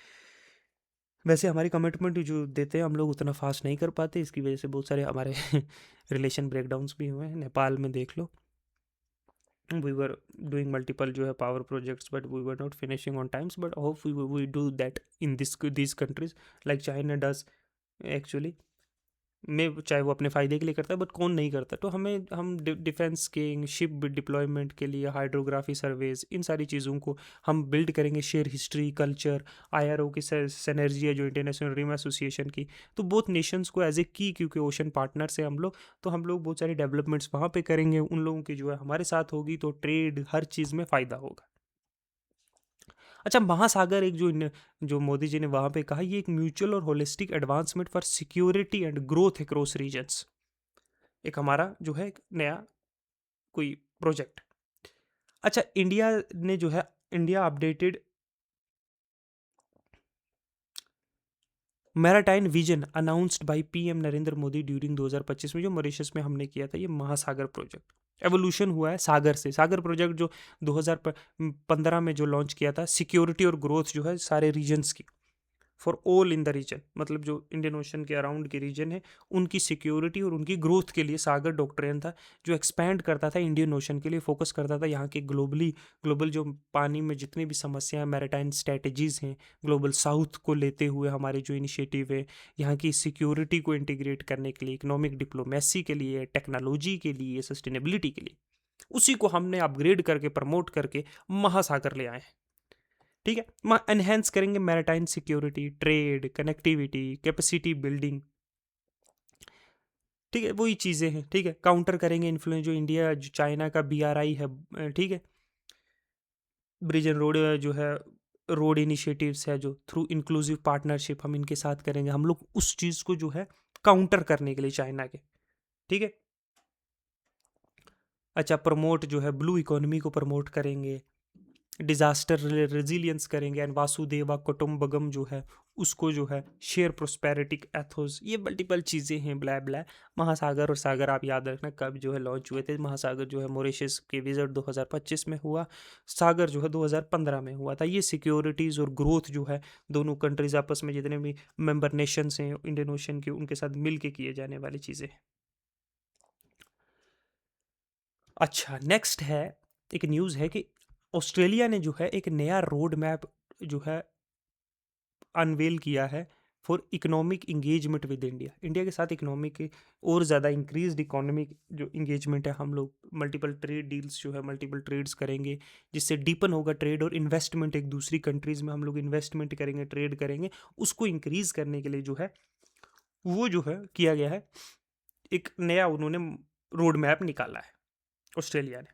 वैसे हमारी कमिटमेंट जो देते हैं हम लोग उतना फास्ट नहीं कर पाते, इसकी वजह से बहुत सारे हमारे रिलेशन ब्रेकडाउन्स भी हुए हैं। नेपाल में देख लो, we were doing multiple जो है power projects but we were not finishing on times, but hope we do that in these countries like China does actually। में चाहे वो अपने फ़ायदे के लिए करता है बट कौन नहीं करता। तो हम डिफेंस के, शिप डिप्लॉयमेंट के लिए, हाइड्रोग्राफी सर्वेज, इन सारी चीज़ों को हम बिल्ड करेंगे। शेयर हिस्ट्री, कल्चर, आईआरओ की सिनर्जी है जो इंटरनेशनल रिम एसोसिएशन की, तो बोथ नेशंस को एज ए की, क्योंकि ओशन पार्टनर से हम लोग, तो हम लोग बहुत सारी डेवलपमेंट्स वहाँ पे करेंगे। उन लोगों की जो है हमारे साथ होगी तो ट्रेड हर चीज़ में फ़ायदा होगा। अच्छा, महासागर एक जो मोदी जी ने वहाँ पे कहा, ये एक म्यूचुअल और holistic advancement for security and growth across regions, एक हमारा जो है एक नया कोई प्रोजेक्ट। अच्छा, इंडिया ने जो है, India updated maritime vision announced by PM Narendra Modi during 2025 में, जो मॉरिशस में हमने किया था ये महासागर प्रोजेक्ट। एवोल्यूशन हुआ है सागर से। सागर प्रोजेक्ट जो 2015 में जो लॉन्च किया था, सिक्योरिटी और ग्रोथ जो है सारे रीजन्स की, for all in the region, मतलब जो इंडियन ओशन के अराउंड के रीजन है उनकी सिक्योरिटी और उनकी ग्रोथ के लिए सागर डॉक्ट्रिन था, जो एक्सपैंड करता था इंडियन ओशन के लिए, फोकस करता था यहाँ के ग्लोबल जो पानी में जितनी भी समस्याएं, मैरिटाइम स्ट्रेटजीज हैं, ग्लोबल साउथ को लेते हुए हमारे जो इनिशिएटिव है यहाँ की सिक्योरिटी को इंटीग्रेट करने के लिए, इकोनॉमिक डिप्लोमेसी के लिए, टेक्नोलॉजी के लिए, सस्टेनेबिलिटी के लिए, उसी को हमने अपग्रेड करके प्रमोट करके महासागर ले आए हैं। ठीक है, एनहेंस करेंगे maritime security, trade, connectivity, capacity building. ठीक है, वही चीज़ें हैं। ठीक है, काउंटर करेंगे इन्फ्लुएंस जो इंडिया जो चाइना का बीआरआई है, ठीक है, ब्रिज एंड रोड जो है, रोड इनिशिएटिव्स है जो थ्रू इंक्लूसिव पार्टनरशिप हम इनके साथ करेंगे, हम लोग उस चीज़ को जो है काउंटर करने के लिए चाइना के। ठीक है, अच्छा, प्रमोट जो है ब्लू इकोनॉमी को प्रमोट करेंगे, डिजास्टर रेजिलियंस करेंगे, एंड वासुदेवा कुटुंबकम जो है उसको जो है शेयर प्रोस्पेरिटी एथोस, ये मल्टीपल चीज़ें हैं, ब्लै ब्लै। महासागर और सागर आप याद रखना कब जो है लॉन्च हुए थे। महासागर जो है मॉरिशस के विजिट 2025 में हुआ, सागर जो है 2015 में हुआ था। ये सिक्योरिटीज़ और ग्रोथ जो है दोनों कंट्रीज आपस में जितने भी मेंबर नेशंस हैं इंडियन ओशन के, उनके साथ मिल के किए जाने वाली चीज़ें हैं। अच्छा, नेक्स्ट है, एक न्यूज़ है कि ऑस्ट्रेलिया ने जो है एक नया रोड मैप जो है अनवेल किया है for economic engagement with India. India के साथ इकोनॉमिक और ज़्यादा इंक्रीज्ड इकोनॉमिक जो इंगेजमेंट है, हम लोग मल्टीपल ट्रेड डील्स जो है मल्टीपल ट्रेड्स करेंगे, जिससे डीपन होगा ट्रेड और इन्वेस्टमेंट। एक दूसरी कंट्रीज में हम लोग इन्वेस्टमेंट करेंगे, ट्रेड करेंगे, उसको इंक्रीज करने के लिए जो है वो जो है किया गया है। एक नया उन्होंने रोड मैप निकाला है ऑस्ट्रेलिया ने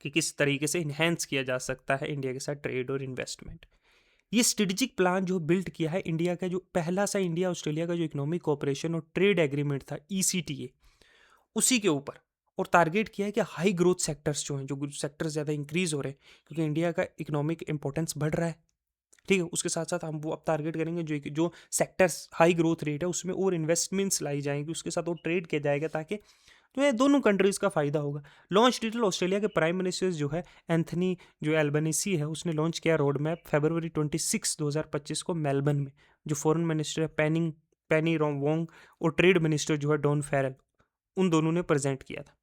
कि किस तरीके से इन्हेंस किया जा सकता है इंडिया के साथ ट्रेड और इन्वेस्टमेंट। ये स्ट्रेटेजिक प्लान जो बिल्ड किया है इंडिया का, जो पहला सा इंडिया ऑस्ट्रेलिया का जो इकोनॉमिक कोऑपरेशन और ट्रेड एग्रीमेंट था ईसीटीए, उसी के ऊपर। और टारगेट किया है कि हाई ग्रोथ सेक्टर्स जो हैं, जो सेक्टर्स ज़्यादा इंक्रीज हो रहे हैं क्योंकि इंडिया का इकोनॉमिक इंपॉर्टेंस बढ़ रहा है, ठीक है, उसके साथ साथ हम वो अब टारगेट करेंगे जो जो सेक्टर्स हाई ग्रोथ रेट है उसमें और इन्वेस्टमेंट्स लाई जाएंगी, उसके साथ और ट्रेड किया जाएगा, ताकि तो ये दोनों कंट्रीज का फायदा होगा। लॉन्च डिटेल ऑस्ट्रेलिया के प्राइम मिनिस्टर जो है एंथनी जो एल्बनीसी है, उसने लॉन्च किया रोड मैप फरवरी 26 2025 को मेलबर्न में। जो फॉरेन मिनिस्टर है पेनी वोंग और ट्रेड मिनिस्टर जो है डॉन फेरल, उन दोनों ने प्रेजेंट किया था।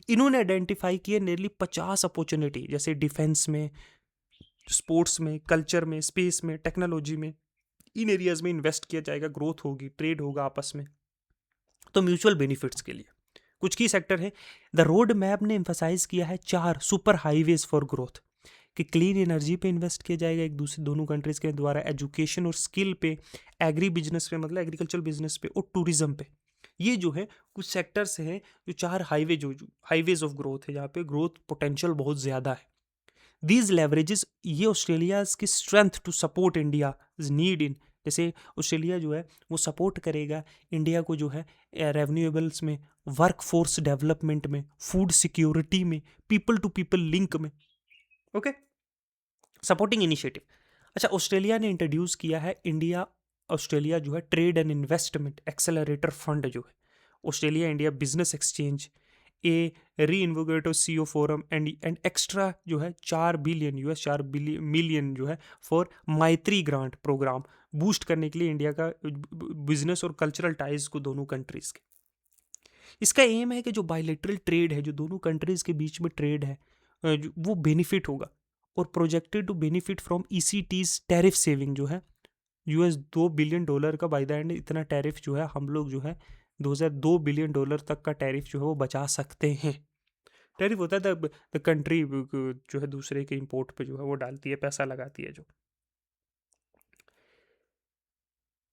इन्होंने आइडेंटिफाई किए नियरली 50 अपॉर्चुनिटी, जैसे डिफेंस में, स्पोर्ट्स में, कल्चर में, स्पेस में, टेक्नोलॉजी में। इन एरियाज में इन्वेस्ट किया जाएगा, ग्रोथ होगी, ट्रेड होगा आपस में, तो म्यूचुअल बेनिफिट्स के लिए कुछ की सेक्टर है। द रोड मैप ने एम्फसाइज किया है 4 सुपर हाईवेज फॉर ग्रोथ, कि क्लीन एनर्जी पे इन्वेस्ट किया जाएगा एक दूसरे दोनों कंट्रीज के द्वारा, एजुकेशन और स्किल पे, एग्री बिजनेस पे मतलब एग्रीकल्चर बिजनेस पे, और टूरिज्म पे। ये जो है कुछ सेक्टर्स हैं जो 4 हाईवे जो हाईवेज ऑफ ग्रोथ है, जहाँ पे ग्रोथ पोटेंशियल बहुत ज़्यादा है। दीज लेवरेजेस, ये ऑस्ट्रेलिया की strength to support India is need in, जैसे ऑस्ट्रेलिया जो है वो सपोर्ट करेगा इंडिया को जो है रेवन्यूएबल्स में, वर्क फोर्स डेवलपमेंट में, फूड सिक्योरिटी में, पीपल टू पीपल लिंक में। Okay, supporting initiative. अच्छा, ऑस्ट्रेलिया ने इंट्रोड्यूस किया है इंडिया ऑस्ट्रेलिया जो है trade and investment accelerator fund, जो है ऑस्ट्रेलिया इंडिया बिजनेस एक्सचेंज, ए री इन्वोगेटो सीओ फोरम, एंड एक्स्ट्रा जो है 4 बिलियन यूएस 4 मिलियन जो है for Maitri grant programme, boost करने के लिए इंडिया का बिजनेस और कल्चरल टाइज को दोनों कंट्रीज के। इसका एम है कि जो बायलेटरल ट्रेड है, जो दोनों कंट्रीज के बीच में ट्रेड है, वो बेनिफिट होगा, और projected to benefit from ECTs tariff saving जो है यूएस $2 बिलियन का बाय द एंड। इतना टैरिफ जो है हम लोग जो है $2 बिलियन तक का टैरिफ जो है वो बचा सकते हैं। टैरिफ होता है द कंट्री जो है दूसरे के इंपोर्ट पे जो है वो डालती है, पैसा लगाती है। जो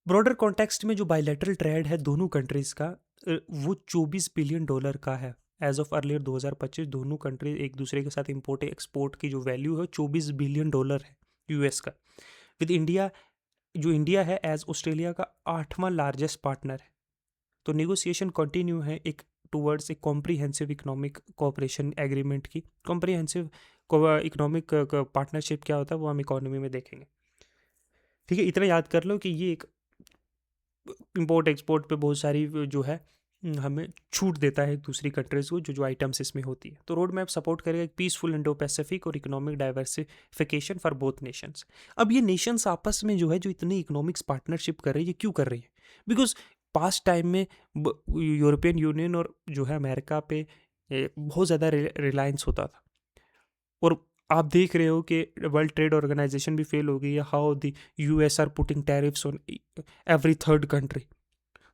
ब्रॉडर कॉन्टेक्स्ट में जो बायलैटरल ट्रेड है दोनों कंट्रीज का, वो $24 बिलियन का है। एज ऑफ अर्लियर 2025 दोनों कंट्री एक दूसरे के साथ इंपोर्ट एक्सपोर्ट की जो वैल्यू है $24 बिलियन है यूएस का। विद इंडिया, जो इंडिया है एज ऑस्ट्रेलिया का 8वां लार्जेस्ट पार्टनर है। तो नेगोशिएशन कंटिन्यू है एक टूवर्ड्स एक कॉम्प्रिहेंसिव इकोनॉमिक कोऑपरेशन एग्रीमेंट की। कॉम्प्रिहेंसिव इकोनॉमिक पार्टनरशिप क्या होता है वो हम इकोनॉमी में देखेंगे, ठीक है। इतना याद कर लो कि ये एक इंपोर्ट एक्सपोर्ट पे बहुत सारी जो है हमें छूट देता है एक दूसरी कंट्रीज को, जो जो आइटम्स इसमें होती है। तो रोड मैप सपोर्ट करेगा एक पीसफुल इंडो पैसिफिक और economic diversification for both Nations. अब ये नेशंस आपस में जो है जो इतनी इकोनॉमिक्स पार्टनरशिप कर रही है, ये क्यों कर रही है? बिकॉज पास्ट टाइम में यूरोपियन यूनियन और जो है अमेरिका पे बहुत ज़्यादा रिलायंस होता था, और आप देख रहे हो कि वर्ल्ड ट्रेड ऑर्गेनाइजेशन भी फेल हो गई है। How the US are putting tariffs on every third country.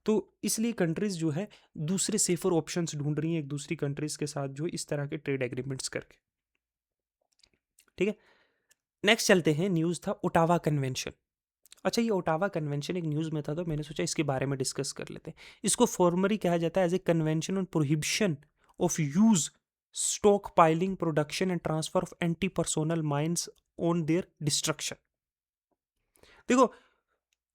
तो इसलिए कंट्रीज जो है दूसरे सेफर ऑप्शंस ढूंढ रही हैं एक दूसरी कंट्रीज के साथ जो इस तरह के ट्रेड एग्रीमेंट्स करके, ठीक है। नेक्स्ट चलते हैं, न्यूज़ था ओटावा कन्वेंशन। अच्छा, ये ओटावा कन्वेंशन एक न्यूज़ में था, तो मैंने सोचा इसके बारे में डिस्कस कर लेते हैं। इसको फॉर्मली कहा जाता है as a convention on prohibition of use, stockpiling, production and transfer of anti personnel mines on their destruction. देखो,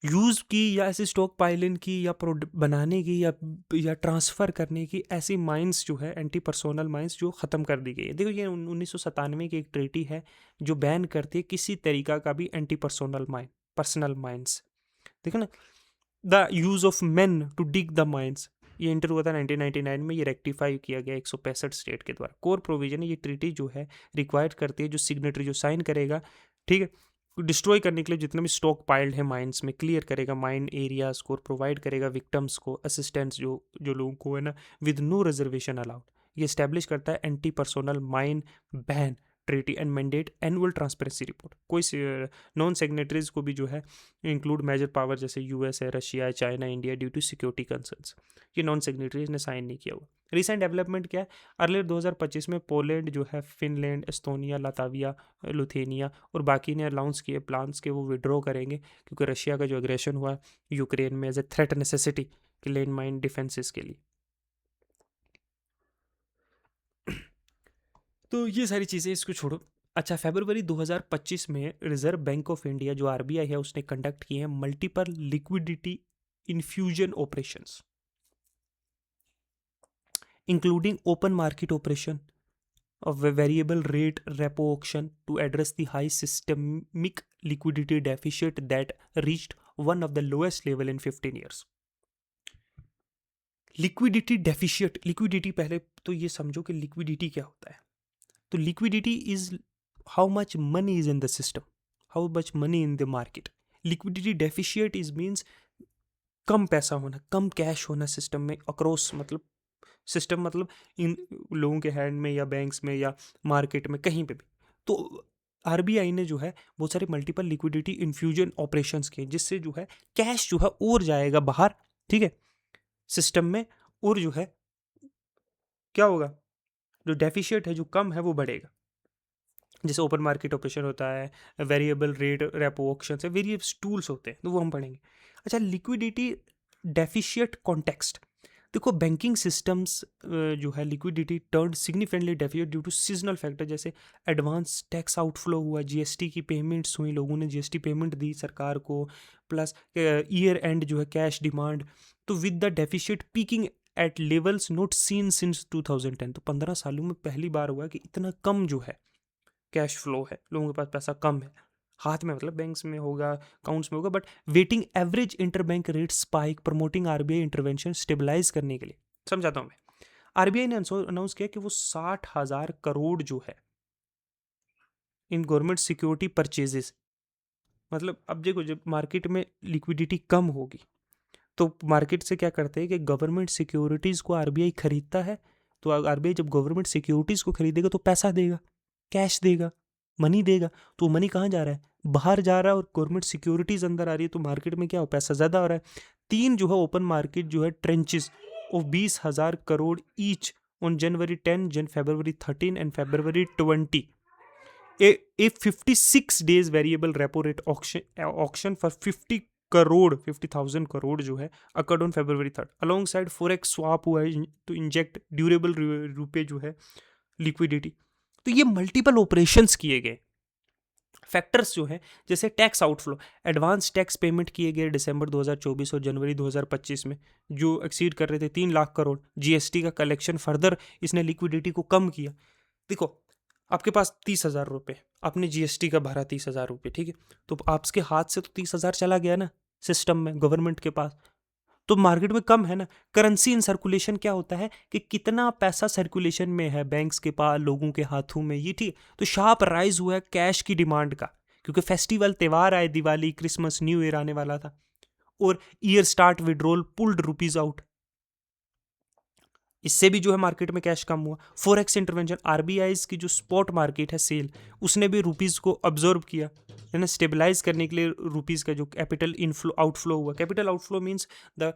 यूज़ की या ऐसे स्टॉक पाइलिंग की या बनाने की या ट्रांसफ़र करने की ऐसी माइंस जो है एंटी पर्सोनल माइंस जो ख़त्म कर दी गई है। देखो ये 1997 की एक ट्रीटी है जो बैन करती है किसी तरीका का भी एंटी पर्सनल माइंस। ठीक है ना? The use of men to dig the mines, ये इंटर हुआ था 1999 में, ये रेक्टिफाई किया गया 165 स्टेट के द्वारा। कोर प्रोविजन है, ये ट्रीटी जो है रिक्वायर्ड करती है जो सिग्नेटरी जो साइन करेगा, ठीक है, डिस्ट्रॉय करने के लिए जितने भी स्टॉक पाइल्ड है माइंस में, क्लियर करेगा माइन एरियाज को, प्रोवाइड करेगा विक्टम्स को असिस्टेंस जो जो लोगों को है ना, विद नो रिजर्वेशन अलाउड। ये स्टैब्लिश करता है anti personnel mine ban treaty and mandate annual transparency report. कोई नॉन सिग्नेटरीज को भी जो है इंक्लूड मेजर पावर जैसे यूएस है, रशिया है, China, India due to security concerns. ये नॉन सिग्नेटरीज ने साइन नहीं किया हुआ। रिसेंट डेवलपमेंट क्या है? अर्लियर 2025 में पोलैंड जो है, फिनलैंड, एस्टोनिया, लाताविया, लुथेनिया और बाकी ने अनाउंस किए प्लान्स के वो विड्रॉ करेंगे क्योंकि रशिया का जो एग्रेशन हुआ यूक्रेन में एज ए थ्रेट नेसेसिटी कि लैंड माइन डिफेंसेस के लिए। तो ये सारी चीज़ें इसको छोड़ो। अच्छा, फरवरी 2025 में रिजर्व बैंक ऑफ इंडिया जो आरबीआई है उसने कंडक्ट किए हैं multiple liquidity infusion operations including open market operation of a variable rate repo auction to address the high systemic liquidity deficit that reached one of the lowest level in 15 years. Liquidity deficit, liquidity पहले तो ये समझो कि लिक्विडिटी क्या होता है। तो liquidity is how much money is in the system, how much money in the market. Liquidity deficit is means कम पैसा होना, कम कैश होना सिस्टम में अक्रॉस, मतलब सिस्टम मतलब इन लोगों के हैंड में या बैंक्स में या मार्केट में कहीं पे भी। तो आरबीआई ने जो है बहुत सारे मल्टीपल लिक्विडिटी इन्फ्यूजन ऑपरेशंस किए जिससे जो है कैश जो है और जाएगा बाहर, ठीक है, सिस्टम में, और जो है क्या होगा, जो डेफिशिएट है, जो कम है, वो बढ़ेगा। जैसे ओपन मार्केट ऑपरेशन होता है, वेरिएबल रेट रेपो ऑक्शन है, वेरियस टूल्स होते हैं, तो वो हम पढ़ेंगे। अच्छा, लिक्विडिटी डेफिशिएट कॉन्टेक्स्ट। देखो बैंकिंग सिस्टम्स जो है liquidity turn significantly deficient due to seasonal factor, जैसे एडवांस टैक्स आउटफ्लो हुआ, जीएसटी की पेमेंट्स हुई, लोगों ने जीएसटी पेमेंट दी सरकार को, प्लस ईयर एंड जो है कैश डिमांड। तो with the deficit peaking at levels not seen since 2010, तो 15 सालों में पहली बार हुआ कि इतना कम जो है कैश फ्लो है, लोगों के पास पैसा कम है हाथ में, मतलब बैंक्स में होगा, अकाउंट्स में होगा, but weighting average interbank rate spike promoting RBI intervention stabilise करने के लिए। समझाता हूँ मैं। आरबीआई ने अनाउंस किया कि वो 60,000 करोड़ जो है इन गवर्नमेंट सिक्योरिटी परचेजेस, मतलब अब देखो जब मार्केट में लिक्विडिटी कम होगी तो मार्केट से क्या करते हैं कि गवर्नमेंट सिक्योरिटीज़ को आरबीआई खरीदता है। तो आरबीआई जब गवर्नमेंट सिक्योरिटीज़ को खरीदेगा तो पैसा देगा, कैश देगा, मनी देगा। तो मनी कहाँ जा रहा है? बाहर जा रहा है, और गवर्नमेंट सिक्योरिटीज़ अंदर आ रही है, तो मार्केट में क्या हो, पैसा ज़्यादा हो रहा है। तीन जो है ओपन मार्केट जो है trenches of 20,000 crore each on January 10, February 13 and February 20, a 56 days variable repo rate auction for 50,000 crore जो है occurred on February 3 along side forex swap हुआ है टू इंजेक्ट ड्यूरेबल रुपए जो है लिक्विडिटी। तो ये मल्टीपल ऑपरेशंस किए गए। फैक्टर्स जो है जैसे tax outflow, advance tax payment किए गए दिसंबर 2024 और जनवरी 2025 में जो एक्सीड कर रहे थे 3 लाख करोड़। जीएसटी का कलेक्शन फर्दर इसने लिक्विडिटी को कम किया। देखो आपके पास 30,000 रुपये, आपने जीएसटी का भरा 30,000 रुपये, ठीक है, तो आपके हाथ से तो 30,000 चला गया ना सिस्टम में, गवर्नमेंट के पास। तो मार्केट में कम है ना। करेंसी इन सर्कुलेशन क्या होता है कि कितना पैसा सर्कुलेशन में है बैंक्स के पास, लोगों के हाथों में, ये ठीक। तो शार्प राइज हुआ है कैश की डिमांड का, क्योंकि फेस्टिवल त्यौहार आए, दिवाली, क्रिसमस, न्यू ईयर आने वाला था, और year start withdrawal pulled rupees out, इससे भी जो है मार्केट में कैश कम हुआ। फॉरेक्स इंटरवेंशन, आरबीआई की जो स्पॉट मार्केट है सेल, उसने भी रुपीज को ऑब्जर्व किया है ना, स्टेबलाइज करने के लिए रुपीज का जो कैपिटल इनफ्लो आउटफ्लो हुआ। Capital outflow means the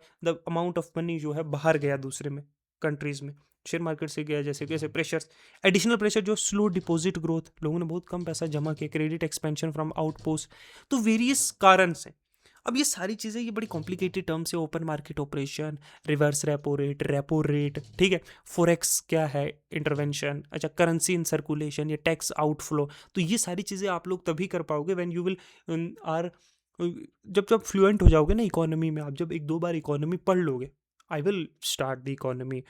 amount of money जो है बाहर गया दूसरे में, कंट्रीज में, शेयर मार्केट से गया, जैसे कैसे प्रेशर्स, एडिशनल प्रेशर जो स्लो डिपॉजिट ग्रोथ, लोगों ने बहुत कम पैसा जमा किया, क्रेडिट एक्सपेंशन फ्रॉम आउटपोस्ट, तो वेरियस कारण से। अब ये सारी चीज़ें, ये बड़ी कॉम्प्लिकेटेड टर्म्स है, open market operation, reverse repo rate, ठीक है, फॉरेक्स क्या है, इंटरवेंशन, अच्छा करेंसी इन सर्कुलेशन या टैक्स आउटफ्लो। तो ये सारी चीज़ें आप लोग तभी कर पाओगे व्हेन यू विल आर जब जब फ्लुएंट हो जाओगे ना इकोनॉमी में, आप जब एक दो बार इकोनॉमी पढ़ लोगे, I will start the economy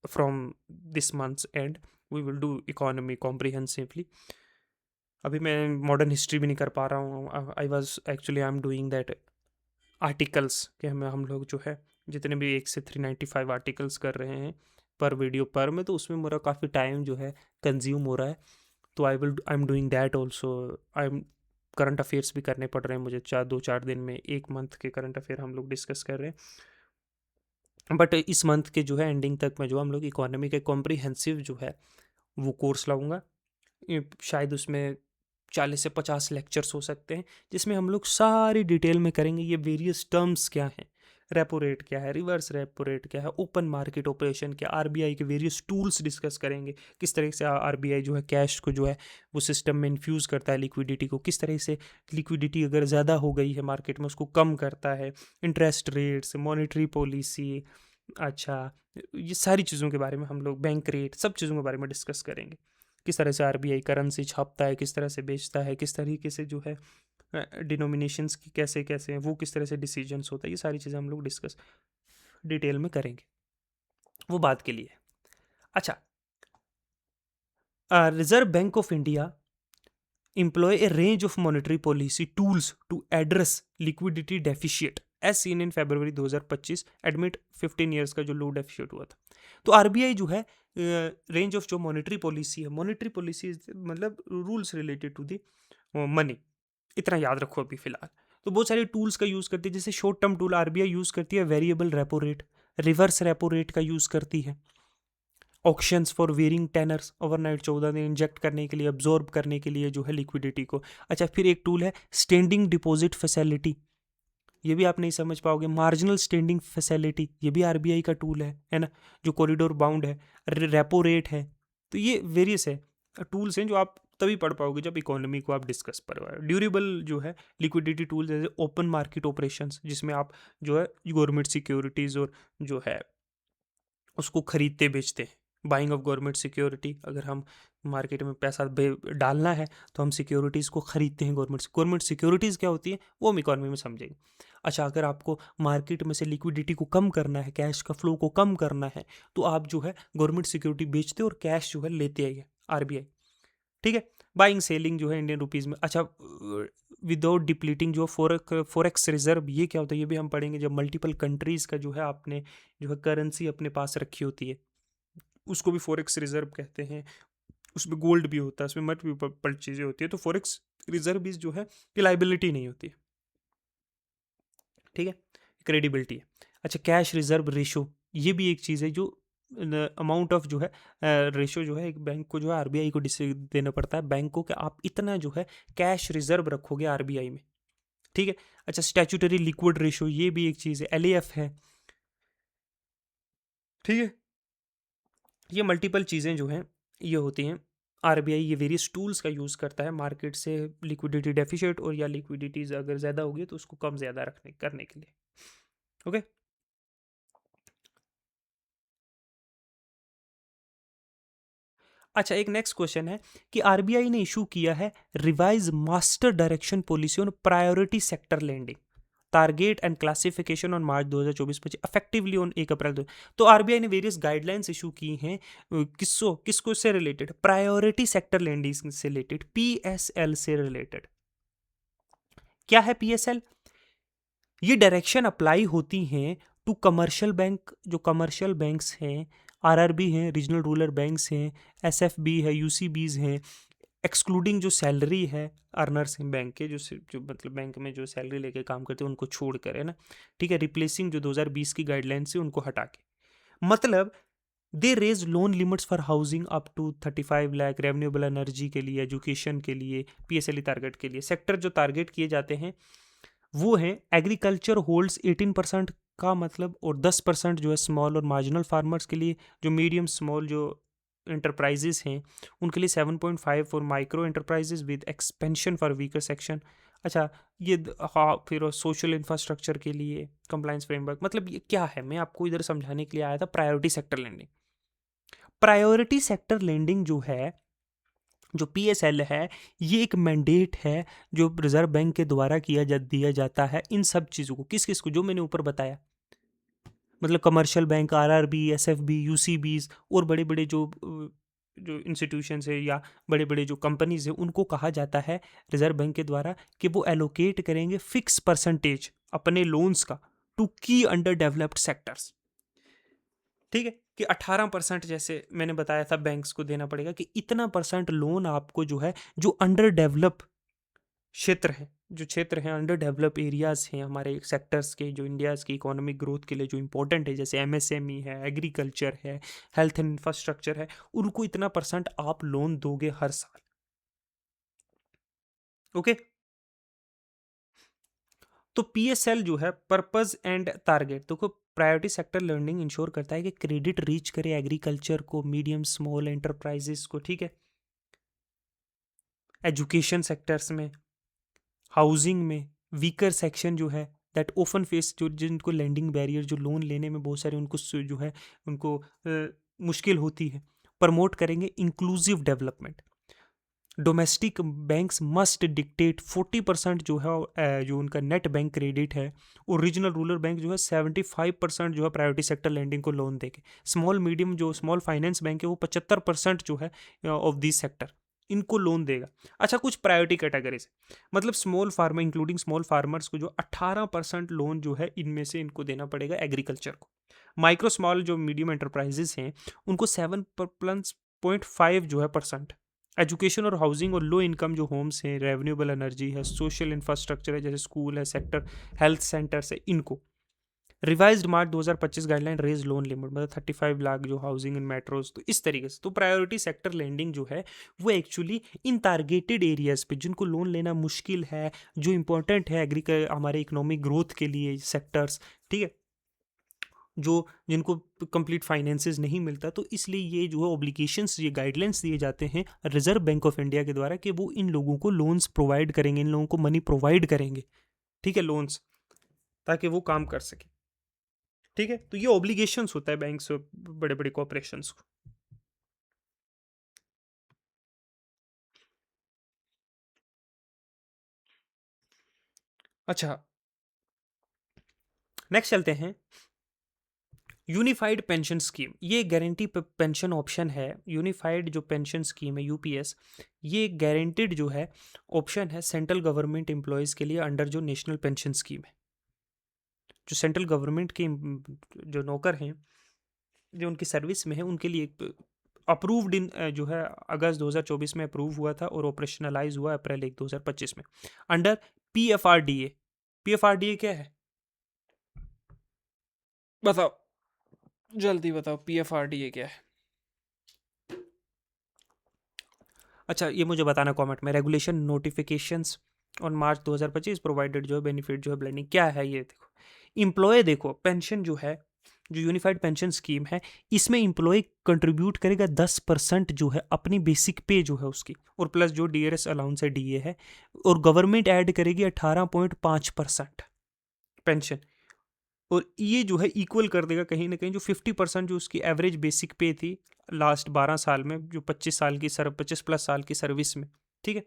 from this month's end, we will do economy comprehensively. अभी मैं मॉडर्न हिस्ट्री भी नहीं कर पा रहा हूँ। I was actually I am doing that articles के, हम लोग जो है जितने भी 1 से 395 आर्टिकल्स कर रहे हैं पर वीडियो पर में, तो उसमें मेरा काफ़ी टाइम जो है कंज्यूम हो रहा है। तो I am doing that also. I am current affairs भी करने पड़ रहे हैं मुझे, 4 2 4 दिन में 1 मंथ के करंट अफेयर हम लोग डिस्कस कर रहे हैं। बट इस मंथ के जो है एंडिंग तक मैं जो हम लोग इकोनॉमी के कॉम्प्रिहेंसिव जो है वो कोर्स लाऊंगा। शायद उसमें 40 से 50 लेक्चर्स हो सकते हैं, जिसमें हम लोग सारी डिटेल में करेंगे ये वेरियस टर्म्स क्या हैं, रेपो रेट क्या है, रिवर्स रेपो रेट क्या है, ओपन मार्केट ऑपरेशन क्या, आरबीआई के वेरियस टूल्स डिस्कस करेंगे, किस तरह से आरबीआई जो है कैश को जो है वो सिस्टम में इन्फ्यूज़ करता है, लिक्विडिटी को किस तरह से, लिक्विडिटी अगर ज़्यादा हो गई है मार्केट में उसको कम करता है, इंटरेस्ट रेट्स, मॉनेटरी पॉलिसी, अच्छा, ये सारी चीज़ों के बारे में हम लोग, बैंक रेट, सब चीज़ों के बारे में डिस्कस करेंगे। किस तरह से आरबीआई करेंसी छापता है, किस तरह से बेचता है, किस तरीके से जो है डिनोमिनेशंस की कैसे कैसे हैं, वो किस तरह से डिसीजंस होता है, ये सारी चीज़ें हम लोग डिस्कस डिटेल में करेंगे, वो बात के लिए। अच्छा, reserve bank of India employ a range of monetary policy tools to address liquidity deficit as seen in February 2025 amid 15 years का जो लो डेफिशिट हुआ था। तो आरबीआई जो है रेंज ऑफ जो मॉनेटरी पॉलिसी है, मॉनेटरी पॉलिसी मतलब rules related to the money, इतना याद रखो अभी फिलहाल। तो बहुत सारे टूल्स का यूज़ करती है, जैसे short term tool RBI use करती है variable repo rate, reverse repo rate का यूज़ करती है, ऑक्शंस फॉर वेरिंग टेनर्स, ओवरनाइट 14 दिन इंजेक्ट करने के लिए, अब्जॉर्ब करने के लिए जो है लिक्विडिटी को। अच्छा, फिर एक टूल है स्टैंडिंग डिपॉजिट फैसिलिटी, ये भी आप नहीं समझ पाओगे, मार्जिनल स्टैंडिंग फैसिलिटी ये भी आरबीआई का टूल है ना, जो कॉरिडोर बाउंड है, रेपो रेट है। तो ये वेरियस है टूल्स हैं जो आप तभी पढ़ पाओगे जब इकोनॉमी को आप डिस्कस कर रहे हो। ड्यूरेबल जो है लिक्विडिटी टूल, जैसे ओपन मार्केट ऑपरेशंस, जिसमें आप जो है गवर्नमेंट सिक्योरिटीज़ और जो है उसको खरीदते बेचते हैं, बाइंग ऑफ गवर्नमेंट सिक्योरिटी। अगर हम मार्केट में पैसा डालना है तो हम सिक्योरिटीज़ को खरीदते हैं, गवर्नमेंट सिक्योरिटीज़ क्या होती है वो हम इकोनॉमी में समझेंगे। अच्छा, अगर आपको मार्केट में से लिक्विडिटी को कम करना है, कैश का फ्लो को कम करना है, तो आप जो है गवर्नमेंट सिक्योरिटी बेचते और कैश जो है लेते आइए आरबीआई। ठीक है, बाइंग सेलिंग जो है इंडियन रुपीज़ में। अच्छा, विदाउट डिप्लीटिंग जो फॉरेक्स रिजर्व, ये क्या होता है ये भी हम पढ़ेंगे। जब मल्टीपल कंट्रीज़ का जो है आपने जो है करेंसी अपने पास रखी होती है, उसको भी फॉरेक्स रिजर्व कहते हैं। उसमें गोल्ड भी होता है, उसमें मल्टीपल चीज़ें होती है, तो फॉरेक्स रिजर्व भी जो है कि लाइबिलिटी नहीं होती है। ठीक है, क्रेडिबिलिटी है। अच्छा, कैश रिजर्व रेशो, ये भी एक चीज़ है जो अमाउंट ऑफ जो है रेशो जो है एक बैंक को जो है आरबीआई को देना पड़ता है बैंक को, कि आप इतना जो है कैश रिजर्व रखोगे आरबीआई में। ठीक है। अच्छा, स्टैट्यूटरी लिक्विड रेशो, ये भी एक चीज़ है, एलएएफ है। ठीक है, ये मल्टीपल चीज़ें जो हैं ये होती हैं। आरबीआई ये वेरियस टूल्स का यूज़ करता है मार्केट से लिक्विडिटी डेफिशिट और या लिक्विडिटीज अगर ज़्यादा होगी तो उसको कम ज़्यादा रखने करने के लिए। ओके। अच्छा, एक नेक्स्ट क्वेश्चन है कि आरबीआई ने इशू किया है revise master direction policy on priority sector lending, target and classification on March 2024 effectively on 1 अप्रैल 2। तो आरबीआई ने वेरियस गाइडलाइंस इशू की हैं किसको से रिलेटेड, प्रायोरिटी सेक्टर लेंडिंग से रिलेटेड, पीएसएल से रिलेटेड। क्या है पीएसएल? ये डायरेक्शन अप्लाई होती हैं टू कमर्शियल बैंक, जो कमर्शियल बैंक्स हैं, आरआरबी हैं, रीजनल रूरल बैंक्स हैं, एसएफबी है, यूसीबीज हैं, एक्सक्लूडिंग जो सैलरी है अर्नर्स हैं बैंक के, जो मतलब बैंक में जो सैलरी लेके काम करते हैं उनको छोड़ कर, है ना। ठीक है, रिप्लेसिंग जो 2020 की गाइडलाइन से उनको हटा के, मतलब they raise loan limits for housing up to 35 lakh, renewable energy के लिए, एजुकेशन के लिए, पीएसएलई टारगेट के लिए। सेक्टर जो टारगेट किए जाते हैं वो है एग्रीकल्चर होल्ड्स 18% का मतलब, और 10% जो है स्मॉल और मार्जिनल फार्मर्स के लिए, जो मीडियम स्मॉल जो इंटरप्राइजेस हैं उनके लिए 7.5 for micro enterprises with expansion for weaker section. अच्छा, ये हाँ, फिर सोशल इंफ्रास्ट्रक्चर के लिए कंप्लायंस फ्रेमवर्क। मतलब ये क्या है, मैं आपको इधर समझाने के लिए आया था। Priority sector lending, priority sector lending जो है जो PSL है ये एक मैंडेट है जो रिजर्व बैंक के द्वारा दिया जाता है इन सब चीज़ों को। किस किस को? जो मैंने ऊपर बताया, मतलब commercial bank, RRB, SFB, UCBs और बड़े बड़े जो इंस्टीट्यूशंस है या बड़े बड़े जो कंपनीज है उनको कहा जाता है रिजर्व बैंक के द्वारा कि वो एलोकेट करेंगे फिक्स परसेंटेज अपने लोन्स का टू की अंडर डेवलप्ड सेक्टर्स। ठीक है, कि 18% जैसे मैंने बताया था बैंक्स को देना पड़ेगा कि इतना परसेंट लोन आपको जो है, जो अंडर डेवलप क्षेत्र है, जो क्षेत्र हैं अंडर डेवलप एरियाज हैं हमारे सेक्टर्स के, जो इंडियाज़ की इकोनॉमिक ग्रोथ के लिए जो इंपॉर्टेंट है, जैसे MSME है, एग्रीकल्चर है, हेल्थ एंड इंफ्रास्ट्रक्चर है, उनको इतना परसेंट आप लोन दोगे हर साल। ओके, तो PSL जो है पर्पस एंड टारगेट, देखो प्रायोरिटी सेक्टर लर्निंग इंश्योर करता है कि क्रेडिट रीच करे एग्रीकल्चर को, मीडियम स्मॉल एंटरप्राइजेस को, ठीक है, एजुकेशन सेक्टर्स में, हाउसिंग में, वीकर सेक्शन जो है दैट ओपन फेस, जो जिनको लैंडिंग बैरियर, जो लोन लेने में बहुत सारे उनको जो है उनको मुश्किल होती है, प्रमोट करेंगे inclusive development. Domestic banks must dictate 40% जो है जो उनका नेट बैंक क्रेडिट है, और रीजनल रूरल बैंक जो है 75% जो है प्रायोरिटी सेक्टर लैंडिंग को लोन देंगे। स्मॉल मीडियम जो स्मॉल फाइनेंस बैंक है वो 75% जो है ऑफ दिस सेक्टर इनको लोन देगा। अच्छा, कुछ प्रायोरिटी कैटेगरीज, मतलब small farmer including small farmers को जो 18% लोन जो है इनमें से इनको देना पड़ेगा एग्रीकल्चर को। माइक्रो स्मॉल जो मीडियम एंटरप्राइजेस हैं उनको 7.5 जो है परसेंट। एजुकेशन और हाउसिंग और लो इनकम जो होम्स हैं, रेन्यूएबल एनर्जी है, सोशल इंफ्रास्ट्रक्चर है जैसे स्कूल है, सेक्टर हेल्थ सेंटर्स है, इनको रिवाइज्ड मार्च 2025 गाइडलाइन रेज लोन लिमिट, मतलब 35 लाख जो हाउसिंग इन मेट्रोज। तो इस तरीके से तो प्रायोरिटी सेक्टर लेंडिंग जो है वो एक्चुअली इन टारगेटेड एरियाज पे जिनको लोन लेना मुश्किल है, जो इंपॉर्टेंट है हमारे इकोनॉमिक ग्रोथ के लिए सेक्टर्स, ठीक है, जो जिनको कंप्लीट फाइनेंसेस नहीं मिलता, तो इसलिए ये जो है ऑब्लिगेशंस, ये गाइडलाइंस दिए जाते हैं रिजर्व बैंक ऑफ इंडिया के द्वारा कि वो इन लोगों को लोन्स प्रोवाइड करेंगे, इन लोगों को मनी प्रोवाइड करेंगे, ठीक है, लोन्स, ताकि वो काम कर सके। ठीक है, तो ये ऑब्लिगेशंस होता है बैंक से बड़े बड़े कॉरपोरेशंस को। अच्छा, नेक्स्ट चलते हैं। यूनिफाइड पेंशन स्कीम, ये गारंटी पेंशन ऑप्शन है। यूनिफाइड जो पेंशन स्कीम है UPS, ये गारंटीड जो है ऑप्शन है सेंट्रल गवर्नमेंट एम्प्लॉयज़ के लिए अंडर जो नेशनल पेंशन स्कीम है। जो सेंट्रल गवर्नमेंट के जो नौकर हैं, जो उनकी सर्विस में है, उनके लिए अप्रूव्ड इन जो है अगस्त 2024 में अप्रूव हुआ था और ऑपरेशनलाइज हुआ अप्रैल 1 2025 में अंडर PFRDA। PFRDA क्या है बताओ, जल्दी बताओ PFRDA क्या है। अच्छा, ये मुझे बताना कमेंट में। Regulation notifications on March 2025 provided जो है बेनिफिट जो है ब्लेंडिंग क्या है ये देखो। इम्प्लॉय देखो, पेंशन जो है, जो यूनिफाइड पेंशन स्कीम है, इसमें इम्प्लॉय कंट्रीब्यूट करेगा 10% जो है अपनी बेसिक पे जो है उसकी, और प्लस जो DRS अलाउंस है DA है, और गवर्नमेंट ऐड करेगी 18.5% पेंशन, और ये जो है इक्वल कर देगा कहीं ना कहीं जो 50% जो उसकी एवरेज बेसिक पे थी लास्ट 12 साल में, जो 25 साल की 25+ साल की सर्विस में, ठीक है,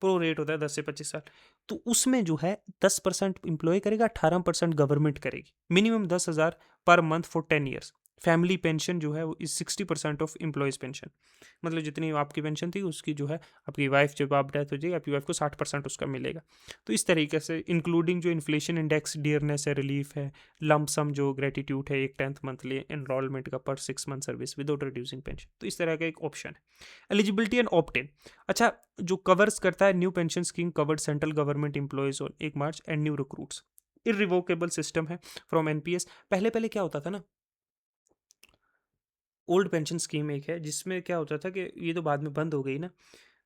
प्रो रेट होता है 10 से 25 साल, तो उसमें जो है 10% इंप्लॉय करेगा, 18% गवर्नमेंट करेगी, minimum 10,000 per month for 10 years. Family pension जो है वो इज 60% ऑफ एम्प्लॉयज़ पेंशन, मतलब जितनी आपकी पेंशन थी उसकी जो है आपकी वाइफ, जब आप डेथ हो जाएगी आपकी वाइफ को 60% उसका मिलेगा। तो इस तरीके से इंक्लूडिंग जो इन्फ्लेशन इंडेक्स डियरनेस है, रिलीफ है, लंप सम जो ग्रेटिट्यूड है, 1/10 मंथली एनरोलमेंट का पर 6 month service without reducing pension, तो इस तरह का एक ऑप्शन है। एलिजिबिलिटी एंड ऑप्ट इन, अच्छा, जो कवर्स करता है new pension scheme covered central government employees on 1 March and new recruits, irrevocable system है फ्रॉम NPS। पहले पहले क्या होता था ना, ओल्ड पेंशन स्कीम एक है जिसमें क्या होता था कि ये तो बाद में बंद हो गई ना,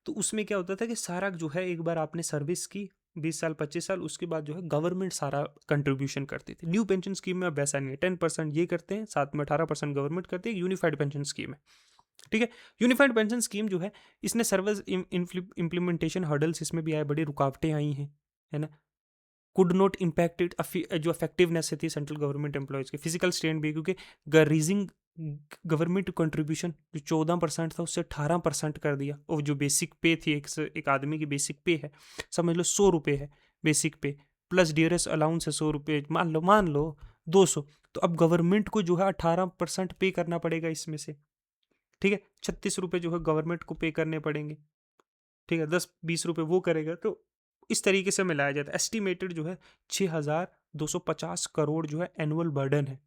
तो उसमें क्या होता था कि सारा जो है एक बार आपने सर्विस की 20 साल 25 साल, उसके बाद जो है गवर्नमेंट सारा कंट्रीब्यूशन करती थी। न्यू पेंशन स्कीम में अब वैसा नहीं है, 10% ये करते हैं, साथ में 18% गवर्नमेंट करती है। यूनिफाइड पेंशन स्कीम है, ठीक है। यूनिफाइड पेंशन स्कीम जो है, इसने सर्विस इम्प्लीमेंटेशन हर्डल्स इसमें भी आए, बड़ी रुकावटें आई हैं, है ना। कुड नॉट इम्पैक्टेड जो इफेक्टिवनेस थी सेंट्रल गवर्नमेंट एम्प्लॉयज़ की, फिजिकल स्ट्रेन भी, क्योंकि रीजिंग गवर्नमेंट कंट्रीब्यूशन जो 14% था उससे 18% कर दिया, और जो बेसिक पे थी, एक आदमी की बेसिक पे है, समझ लो 100 रुपये है बेसिक पे, प्लस डियरेस्ट अलाउंस है 100 रुपये, मान लो 200। तो अब गवर्नमेंट को जो है 18% पे करना पड़ेगा इसमें से, ठीक है। 36 रुपये जो है गवर्नमेंट को पे करने पड़ेंगे, ठीक है। 10-20 रुपये वो करेगा, तो इस तरीके से मिलाया जाता है। एस्टिमेटेड जो है 6,250 करोड़ जो है एनुअल बर्डन है,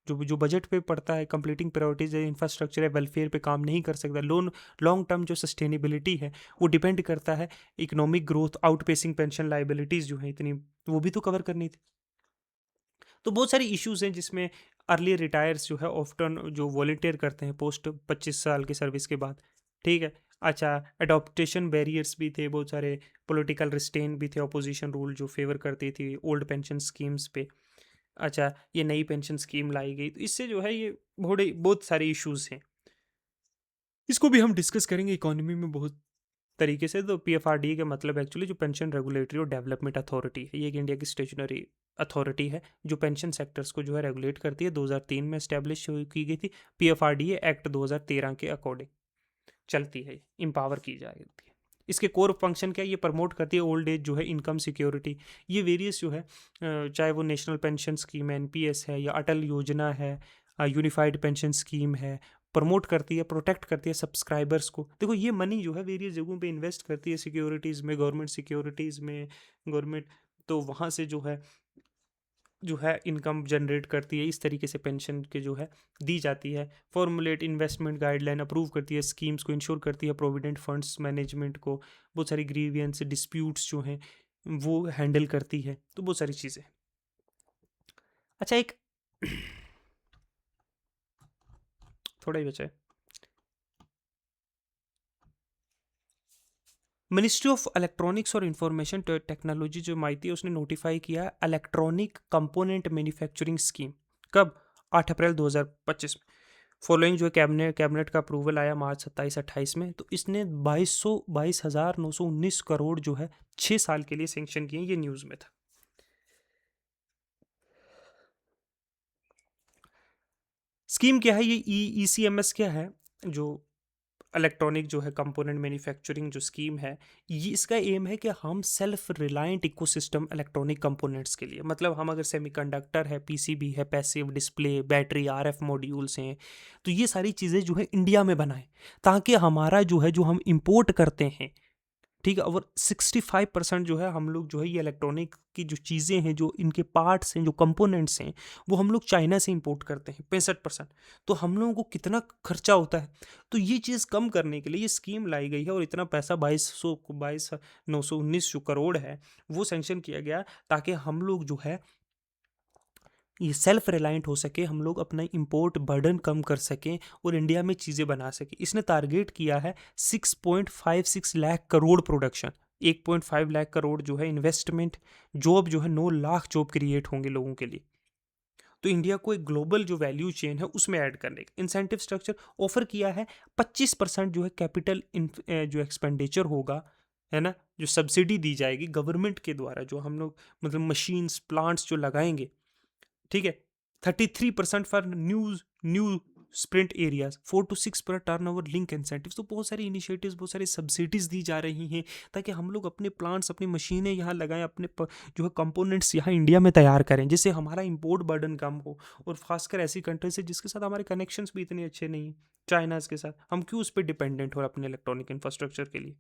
जो जो बजट पे पड़ता है। कंप्लीटिंग प्रायोरिटीज है, इंफ्रास्ट्रक्चर है, वेलफेयर पे काम नहीं कर सकता। लॉन्ग टर्म जो सस्टेनेबिलिटी है वो डिपेंड करता है इकोनॉमिक ग्रोथ, आउटपेसिंग पेंशन लाइबिलिटीज जो है इतनी, वो भी तो कवर करनी थी। तो बहुत सारी इश्यूज हैं जिसमें अर्ली रिटायर्स जो है ऑफ्टन जो वॉलंटियर करते हैं पोस्ट 25 साल की सर्विस के बाद, ठीक है। अच्छा, अडॉप्टेशन बैरियर्स भी थे बहुत सारे, पॉलिटिकल रिस्टेन भी थे, अपोजिशन रूल जो फेवर करती थी ओल्ड पेंशन स्कीम्स पे। अच्छा, ये नई पेंशन स्कीम लाई गई, तो इससे जो है ये बहुत सारे इश्यूज हैं। इसको भी हम डिस्कस करेंगे इकोनॉमी में बहुत तरीके से। तो पीएफआरडी का मतलब एक्चुअली जो पेंशन रेगुलेटरी और डेवलपमेंट अथॉरिटी है, ये एक इंडिया की स्टेशनरी अथॉरिटी है जो पेंशन सेक्टर्स को जो है रेगुलेट करती है। 2003 में स्टैब्लिश की गई थी। पीएफआरडीए एक्ट 2013 के अकॉर्डिंग चलती है, इम्पावर की जाती है। इसके कोर फंक्शन क्या है, ये प्रमोट करती है ओल्ड एज जो है इनकम सिक्योरिटी। ये वेरियस जो है चाहे वो नेशनल पेंशन स्कीम है, एनपीएस है, या अटल योजना है, यूनिफाइड पेंशन स्कीम है, प्रमोट करती है, प्रोटेक्ट करती है सब्सक्राइबर्स को। देखो ये मनी जो है वेरियस जगहों पे इन्वेस्ट करती है, सिक्योरिटीज़ में, गवर्नमेंट सिक्योरिटीज़ में, गवर्नमेंट, तो वहाँ से जो है इनकम जनरेट करती है। इस तरीके से पेंशन के जो है दी जाती है। फॉर्मुलेट इन्वेस्टमेंट गाइडलाइन अप्रूव करती है, स्कीम्स को इंश्योर करती है, प्रोविडेंट फंड्स मैनेजमेंट को, बहुत सारी ग्रीवियंस डिस्प्यूट्स जो हैं वो हैंडल करती है। तो बहुत सारी चीज़ें। अच्छा, एक थोड़ा ही बचा है। मिनिस्ट्री ऑफ इलेक्ट्रॉनिक्स और इंफॉर्मेशन टेक्नोलॉजी जो माहिती है उसने नोटिफाई किया इलेक्ट्रॉनिक कंपोनेंट मैन्युफैक्चरिंग स्कीम। कब? 8 अप्रैल 2025 में। फॉलोइंग जो है कैबिनेट का अप्रूवल आया मार्च 27-28 में। तो इसने 22,919 करोड़ जो है 6 साल के लिए सेंक्शन किए, ये न्यूज़ में था। स्कीम क्या है ये? ईसीएमएस क्या है? जो इलेक्ट्रॉनिक जो है कंपोनेंट मैन्युफैक्चरिंग जो स्कीम है, ये इसका एम है कि हम self reliant ecosystem electronic components के लिए, मतलब हम अगर सेमीकंडक्टर है, पीसीबी है, passive display, battery, RF modules हैं, तो ये सारी चीज़ें जो है इंडिया में बनाएं, ताकि हमारा जो है जो हम इंपोर्ट करते हैं, ठीक है। और 65% जो है हम लोग जो है ये इलेक्ट्रॉनिक की जो चीज़ें हैं, जो इनके पार्ट्स हैं, जो कंपोनेंट्स हैं, वो हम लोग चाइना से इंपोर्ट करते हैं 65%। तो हम लोगों को कितना खर्चा होता है, तो ये चीज़ कम करने के लिए ये स्कीम लाई गई है। और इतना पैसा 22,919 जो करोड़ है वो सेंक्शन किया गया, ताकि हम लोग जो है ये सेल्फ रिलायंट हो सके, हम लोग अपना इंपोर्ट बर्डन कम कर सकें और इंडिया में चीज़ें बना सकें। इसने टारगेट किया है 6.56 लाख करोड़ प्रोडक्शन, 1.5 लाख करोड़ जो है इन्वेस्टमेंट, जॉब जो है 9 लाख जॉब क्रिएट होंगे लोगों के लिए। तो इंडिया को एक ग्लोबल जो वैल्यू चेन है उसमें ऐड करने का इंसेंटिव स्ट्रक्चर ऑफर किया है। 25% जो है कैपिटल जो एक्सपेंडिचर होगा, है ना, जो सब्सिडी दी जाएगी गवर्नमेंट के द्वारा, जो हम लोग मतलब मशीन्स प्लांट्स जो लगाएंगे, ठीक है। 33% for new sprint areas, 4 to 6 पर टर्न ओवर लिंक इंसेंटिव। तो बहुत सारी इनिशिएटिव्स, बहुत सारी सब्सिडीज दी जा रही हैं, ताकि हम लोग अपने प्लांट्स, अपनी मशीनें यहाँ लगाएं, अपने जो है कंपोनेंट्स यहाँ इंडिया में तैयार करें, जिससे हमारा इंपोर्ट बर्डन कम हो। और खासकर ऐसी कंट्री से जिसके साथ हमारे कनेक्शंस भी इतने अच्छे नहीं हैं, चाइनाज के साथ, हम क्यों उस पर डिपेंडेंट हो अपने इलेक्ट्रॉनिक इंफ्रास्ट्रक्चर के लिए?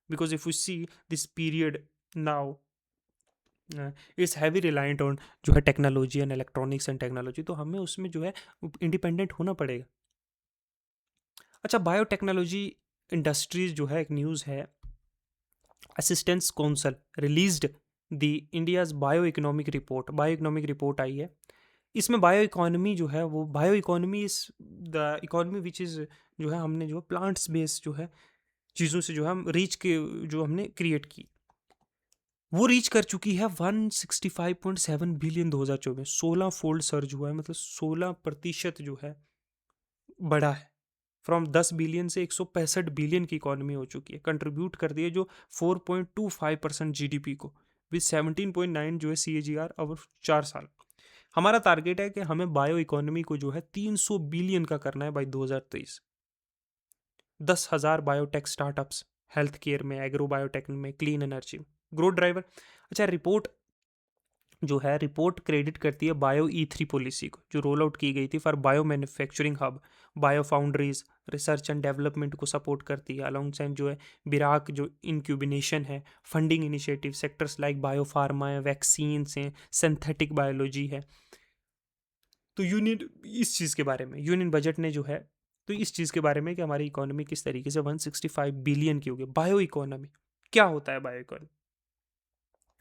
Because if you see this period now it's heavy reliant on जो है technology and electronics and technology, तो हमें उसमें जो है इंडिपेंडेंट होना पड़ेगा। अच्छा, बायोटेक्नोलॉजी इंडस्ट्रीज जो है एक न्यूज़ है, assistance council released the India's bio economic report. Bio economic report आई है, इसमें बायो इकोनॉमी जो है वो, bio economy is the economy which is जो है हमने जो प्लांट्स बेस्ड जो है चीज़ों से जो है हम रीच के जो हमने क्रिएट की, वो रीच कर चुकी है 165.7 बिलियन 2024। 16 फोल्ड सर्ज हुआ है, मतलब 16% जो है बढ़ा है। फ्रॉम 10 बिलियन से 165 बिलियन की इकोनॉमी हो चुकी है। कंट्रीब्यूट कर दिए जो 4.25% जीडीपी को, विद 17.9 जो है CAGR ओवर 4 साल। हमारा टारगेट है कि हमें बायो इकोनॉमी को जो है 300 बिलियन का करना है by 2023। 10,000 biotech startups, health care में, एग्रो बायोटेक में, क्लीन एनर्जी में, ग्रोथ ड्राइवर। अच्छा, रिपोर्ट जो है, रिपोर्ट क्रेडिट करती है बायो E3 पॉलिसी को, जो रोल आउट की गई थी for bio manufacturing hub, bio foundries, research and development को सपोर्ट करती है। अलॉन्ग साइड जो है बिराक जो इंक्यूबिनेशन है, funding initiative, sectors like bio pharma है, वैक्सीन्स हैं, सिंथेटिक बायोलॉजी है। तो यूनियन इस चीज़ के बारे में, यूनियन बजट ने जो है, तो इस चीज़ के बारे में कि हमारी इकोनॉमी किस तरीके से 165 बिलियन की होगी। बायो इकोनॉमी क्या होता है? Bio economy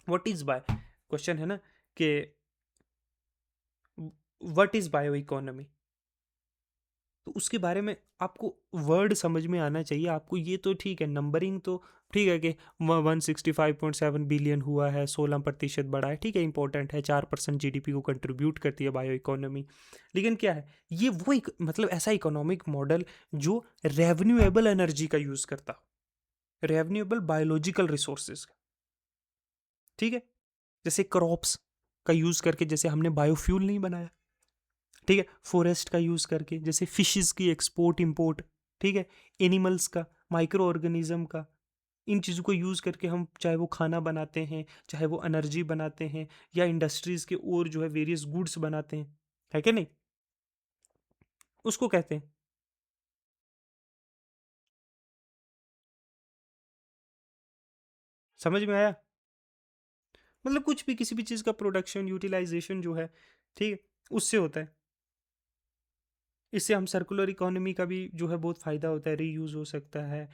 what is bio, question है ना कि व्हाट इज बायो इकोनॉमी। तो उसके बारे में आपको वर्ड समझ में आना चाहिए आपको। ये तो ठीक है, नंबरिंग तो ठीक है कि 165.7 बिलियन हुआ है, 16% बढ़ा है, ठीक है, इंपॉर्टेंट है, 4% जीडीपी को कंट्रीब्यूट करती है बायो इकोनॉमी। लेकिन क्या है ये, वो एक मतलब ऐसा इकोनॉमिक मॉडल जो रेवन्यूएबल एनर्जी का यूज़ करता हो, रेवन्यूएबल बायोलॉजिकल रिसोर्सेज का, ठीक है। जैसे क्रॉप्स का यूज़ करके, जैसे हमने बायोफ्यूल नहीं बनाया, ठीक है, फॉरेस्ट का यूज़ करके, जैसे फिशेस की एक्सपोर्ट इंपोर्ट, ठीक है, एनिमल्स का, माइक्रो ऑर्गेनिज्म का, इन चीज़ों को यूज़ करके हम चाहे वो खाना बनाते हैं, चाहे वो एनर्जी बनाते हैं, या इंडस्ट्रीज़ के और जो है वेरियस गुड्स बनाते हैं, है कि नहीं, उसको कहते हैं। समझ में आया? मतलब कुछ भी, किसी भी चीज़ का प्रोडक्शन, यूटिलाइजेशन जो है, ठीक है, उससे होता है। इससे हम सर्कुलर इकोनॉमी का भी जो है बहुत फ़ायदा होता है, रीयूज़ हो सकता है,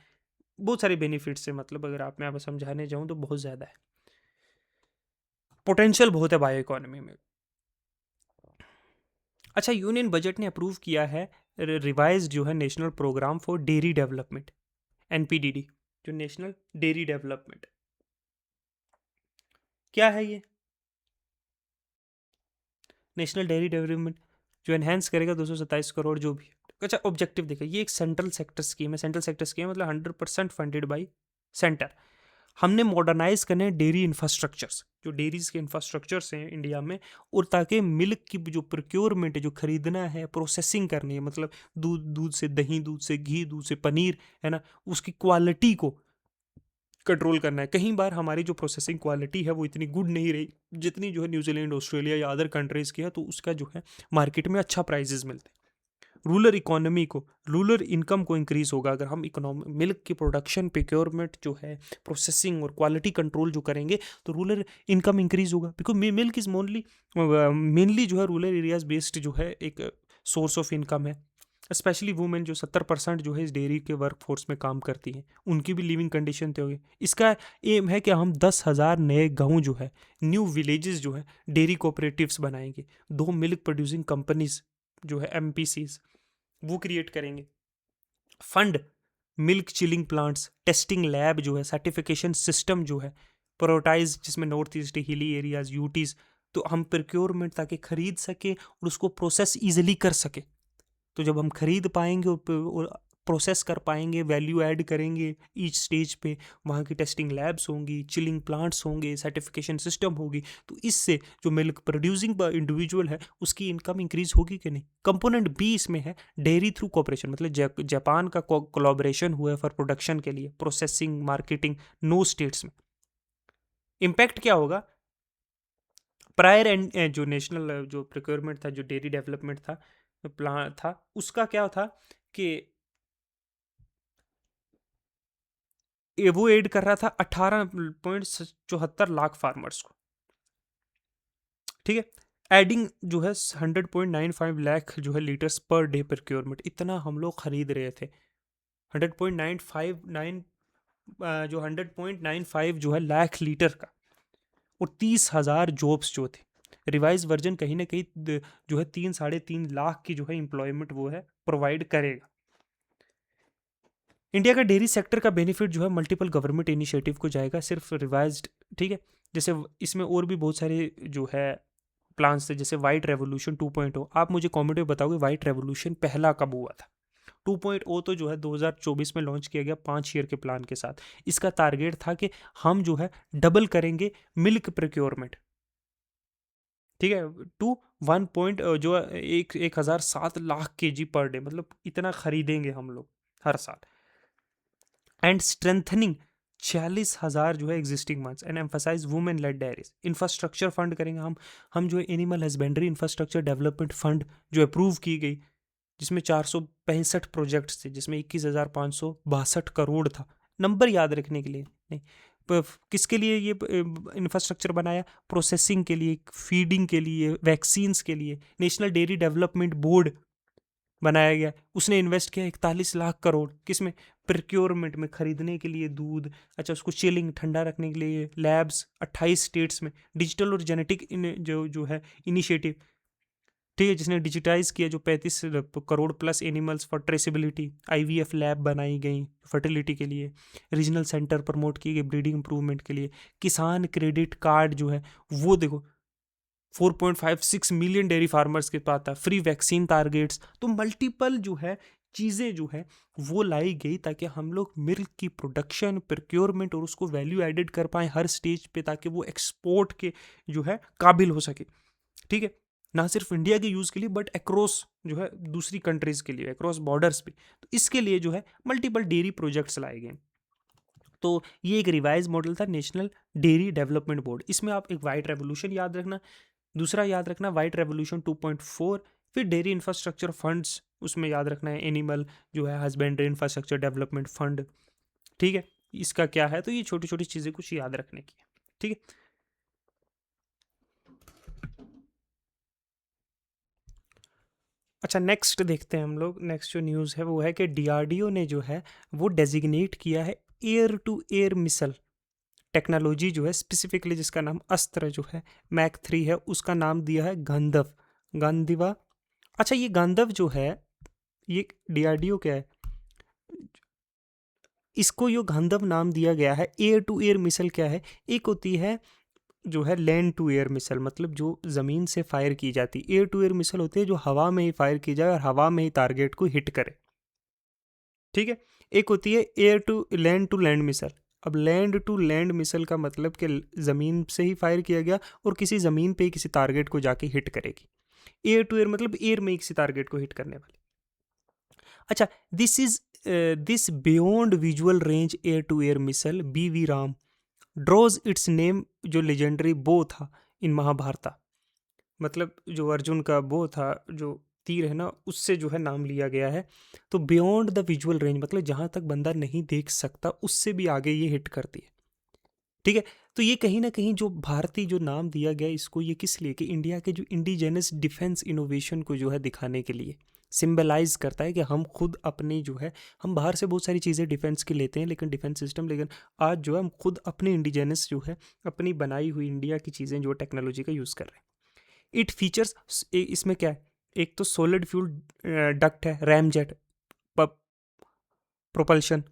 बहुत सारे बेनिफिट्स है। मतलब अगर आप मैं आप समझाने जाऊँ तो बहुत ज़्यादा है, पोटेंशियल बहुत है बायो इकोनॉमी में। अच्छा, यूनियन बजट ने अप्रूव किया है रिवाइज जो है national programme for dairy development, NPDD, जो नेशनल डेयरी डेवलपमेंट, क्या है ये? नेशनल डेयरी डेवलपमेंट जो एनहेंस करेगा 227 करोड़ जो भी। अच्छा, ऑब्जेक्टिव देखिए, ये एक सेंट्रल सेक्टर स्कीम है। सेंट्रल सेक्टर स्कीम मतलब 100% फंडेड बाई सेंटर। हमने मॉडर्नाइज करने हैं डेयरी इंफ्रास्ट्रक्चर्स, जो डेयरीज के इंफ्रास्ट्रक्चर्स हैं इंडिया में, और ताकि मिल्क की जो प्रोक्योरमेंट है, जो खरीदना है, प्रोसेसिंग करनी है, मतलब दूध, दूध से दही, दूध से घी, दूध से पनीर, है ना, उसकी क्वालिटी को कंट्रोल करना है। कई बार हमारी जो प्रोसेसिंग क्वालिटी है वो इतनी गुड नहीं रही जितनी जो है न्यूजीलैंड, ऑस्ट्रेलिया या अदर कंट्रीज़ की है, तो उसका जो है मार्केट में अच्छा प्राइजेस मिलते हैं। रूरल इकोनॉमी को, रूरल इनकम को इंक्रीज होगा अगर हम इकोनॉमी, मिल्क की प्रोडक्शन, प्रोक्योरमेंट जो है, प्रोसेसिंग और क्वालिटी कंट्रोल जो करेंगे, तो रूरल इनकम इंक्रीज होगा। बिकॉज मिल्क इज मोनली मेनली जो है रूरल एरियाज बेस्ड जो है एक सोर्स ऑफ इनकम है। स्पेशली वुमेन जो 70% जो है इस डेयरी के वर्क फोर्स में काम करती हैं, उनकी भी लिविंग कंडीशन तो होगी। इसका एम है कि हम 10,000 नए गाँव जो है, न्यू विलेजेस जो है, डेयरी कोऑपरेटिव्स बनाएंगे। 2 मिल्क प्रोड्यूसिंग कंपनीज जो है, एमपीसीज, वो क्रिएट करेंगे। Fund milk chilling plants, testing lab जो है, सर्टिफिकेशन सिस्टम जो है, प्रोटाइज जिसमें north east, hilly areas, UTs, तो हम प्रोक्योरमेंट ताकि खरीद सके और उसको प्रोसेस इजिली कर सके। तो जब हम खरीद पाएंगे और प्रोसेस कर पाएंगे, वैल्यू ऐड करेंगे ईच स्टेज पे, वहाँ की टेस्टिंग लैब्स होंगी, चिलिंग प्लांट्स होंगे, सर्टिफिकेशन सिस्टम होगी, तो इससे जो मिल्क प्रोड्यूसिंग इंडिविजुअल है उसकी इनकम इंक्रीज होगी कि नहीं। कंपोनेंट बी इसमें है डेयरी थ्रू कॉपरेशन, मतलब जापान का कोलैबोरेशन हुआ है फॉर प्रोडक्शन के लिए, प्रोसेसिंग, मार्केटिंग, नो स्टेट्स में। इम्पैक्ट क्या होगा? प्रायर एंड जो नेशनल जो प्रोक्योरमेंट था, जो डेयरी डेवलपमेंट था, प्लान था, उसका क्या था कि वो एड कर रहा था 18.74 लाख फार्मर्स को, ठीक है। एडिंग जो है 100.95 लाख जो है लीटर्स पर डे प्रोक्योरमेंट, इतना हम लोग खरीद रहे थे। 100.959 जो 100.95 जो है लाख लीटर का, और 30,000 जॉब्स जो थे। रिवाइज वर्जन कहीं ना कहीं जो है 3-3.5 लाख की जो है एम्प्लॉयमेंट वो है प्रोवाइड करेगा। इंडिया का डेयरी सेक्टर का बेनिफिट जो है मल्टीपल गवर्नमेंट इनिशिएटिव को जाएगा, सिर्फ रिवाइज्ड, ठीक है। जैसे इसमें और भी बहुत सारे जो है प्लान्स थे, जैसे वाइट रेवोल्यूशन 2.0। आप मुझे कमेंट में बताओगे वाइट रेवोल्यूशन पहला कब हुआ था? 2.0 तो जो है 2024 में लॉन्च किया गया 5 ईयर के प्लान के साथ। इसका टारगेट था कि हम जो है डबल करेंगे मिल्क प्रोक्योरमेंट, ठीक है, टू 1 पॉइंट जो 1,007 लाख केजी पर डे, मतलब इतना खरीदेंगे हम लोग हर साल। एंड स्ट्रेंथनिंग 46,000 जो है existing months and emphasise women led dairies. Infrastructure fund करेंगे हम जो है animal husbandry infrastructure development fund जो अप्रूव की गई, जिसमें 465 प्रोजेक्ट्स थे, जिसमें 21,562 था। नंबर याद रखने के लिए नहीं, किसके लिए ये इंफ्रास्ट्रक्चर बनाया? प्रोसेसिंग के लिए, फीडिंग के लिए, वैक्सीन्स के लिए। नेशनल डेयरी डेवलपमेंट बोर्ड बनाया गया, उसने इन्वेस्ट किया 41 लाख करोड़। किसमें? प्रोक्योरमेंट में, खरीदने के लिए दूध। अच्छा, उसको चिलिंग ठंडा रखने के लिए लैब्स 28 स्टेट्स में। डिजिटल और जेनेटिक जो है इनिशिएटिव, ठीक है, जिसने डिजिटाइज किया जो 35 crore plus animals for traceability. IVF lab बनाई गई फर्टिलिटी के लिए। रीजनल सेंटर प्रमोट किए गए ब्रीडिंग इंप्रूवमेंट के लिए। किसान क्रेडिट कार्ड जो है वो देखो 4.56 मिलियन डेयरी फार्मर्स के पास था। Free vaccine targets. तो मल्टीपल जो है चीज़ें जो है वो लाई गई ताकि हम लोग मिल्क की प्रोडक्शन, प्रोक्योरमेंट और उसको वैल्यू एडेड कर पाएँ हर स्टेज पे, ताकि वो एक्सपोर्ट के जो है काबिल हो सके। ठीक है, ना सिर्फ इंडिया के यूज़ के लिए बट अक्रॉस जो है दूसरी कंट्रीज़ के लिए, अक्रॉस बॉर्डर्स पे। तो इसके लिए जो है मल्टीपल डेयरी प्रोजेक्ट्स लाए गए। तो ये एक रिवाइज मॉडल था नेशनल डेयरी डेवलपमेंट बोर्ड। इसमें आप एक वाइट रेवोल्यूशन याद रखना, दूसरा याद रखना वाइट रेवोल्यूशन 2.4, फिर डेयरी इंफ्रास्ट्रक्चर फंड्स, उसमें याद रखना है एनिमल जो है हस्बेंड्री इंफ्रास्ट्रक्चर डेवलपमेंट फंड। ठीक है, इसका क्या है? तो ये छोटी छोटी चीज़ें कुछ याद रखने की है। ठीक है, अच्छा नेक्स्ट देखते हैं हम लोग। नेक्स्ट जो न्यूज़ है वो है कि DRDO ने जो है वो डेजिग्नेट किया है air to air missile technology जो है स्पेसिफिकली, जिसका नाम अस्त्र जो है मैक 3 है, उसका नाम दिया है गंधव, गांधीवा। अच्छा, ये गांधव जो है ये DRDO क्या है, इसको यो गांधव नाम दिया गया है। एयर टू एयर मिसल क्या है? एक होती है जो है लैंड टू एयर मिसल, मतलब जो ज़मीन से फायर की जाती। एयर टू एयर मिसल होती है जो हवा में ही फायर की जाए और हवा में ही टारगेट को हिट करे। ठीक है, एक होती है एयर टू लैंड मिसल। अब लैंड टू लैंड मिसल का मतलब कि ज़मीन से ही फायर किया गया और किसी ज़मीन पे ही किसी टारगेट को जाके हिट करेगी। एयर टू एयर मतलब एयर में ही किसी टारगेट को हिट करने वाली। अच्छा, this beyond visual range air to air missile BV RAAM draws its name जो लेजेंडरी बो था इन महाभारता, मतलब जो अर्जुन का बो था, जो तीर है ना, उससे जो है नाम लिया गया है। तो बियॉन्ड द विजुअल रेंज मतलब जहाँ तक बंदा नहीं देख सकता उससे भी आगे ये हिट करती है। ठीक है, तो ये कहीं ना कहीं जो भारतीय जो नाम दिया गया इसको, ये किस लिए? कि इंडिया के जो इंडिजेनस डिफेंस इनोवेशन को जो है दिखाने के लिए सिंबलाइज करता है कि हम खुद अपनी जो है, हम बाहर से बहुत सारी चीज़ें डिफेंस की लेते हैं लेकिन डिफेंस सिस्टम, लेकिन आज जो है हम खुद अपने इंडिजेनस जो है अपनी बनाई हुई इंडिया की चीज़ें जो टेक्नोलॉजी का यूज़ कर रहे हैं। इट फीचर्स, इसमें क्या है? एक तो सॉलिड फ्यूल डक्ट है, रैम जेट प्रोपल्शन।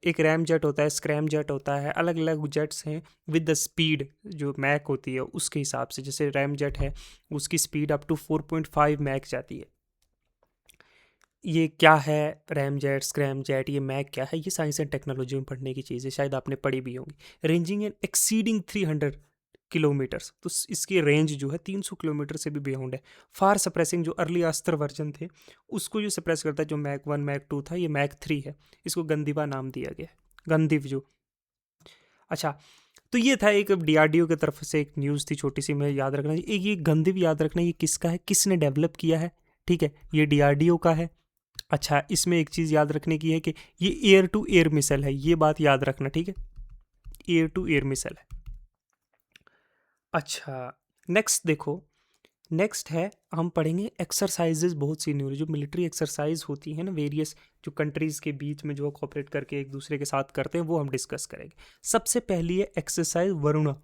एक रैम जेट होता है, स्क्रैम जेट होता है, अलग अलग जेट्स हैं विद द स्पीड जो मैक होती है उसके हिसाब से। जैसे रैम जेट है उसकी स्पीड अप टू 4.5 मैक जाती है। ये क्या है? रैम जेट, स्क्रैम जेट, ये मैक क्या है? ये साइंस एंड टेक्नोलॉजी में पढ़ने की चीज़ है, शायद आपने पढ़ी भी होंगी। रेंजिंग एंड एक्सीडिंग 300 किलोमीटर्स, तो इसकी रेंज जो है 300 किलोमीटर से भी बियॉन्ड है। फार सप्रेसिंग जो अर्ली अस्त्र वर्जन थे उसको जो सप्रेस करता है, जो मैक 1 मैक 2 था, ये मैक 3 है। इसको गंदीवा नाम दिया गया है, गंदीव जो। अच्छा, तो ये था एक DRDO की तरफ से एक न्यूज़ थी छोटी सी, मैं याद रखना। एक ये गंदीव याद रखना, ये किसका है, किसने डेवलप किया है? ठीक है, ये DRDO का है। अच्छा, इसमें एक चीज़ याद रखने की है कि ये एयर टू एयर मिसल है, ये बात याद रखना। ठीक है, एयर टू एयर मिसल है। अच्छा, नेक्स्ट देखो, नेक्स्ट है हम पढ़ेंगे एक्सरसाइजेज, बहुत सी न्यू जो मिलिट्री एक्सरसाइज होती है ना वेरियस, जो कंट्रीज़ के बीच में जो कोऑपरेट करके एक दूसरे के साथ करते हैं, वो हम डिस्कस करेंगे। सबसे पहली है एक्सरसाइज वरुणा।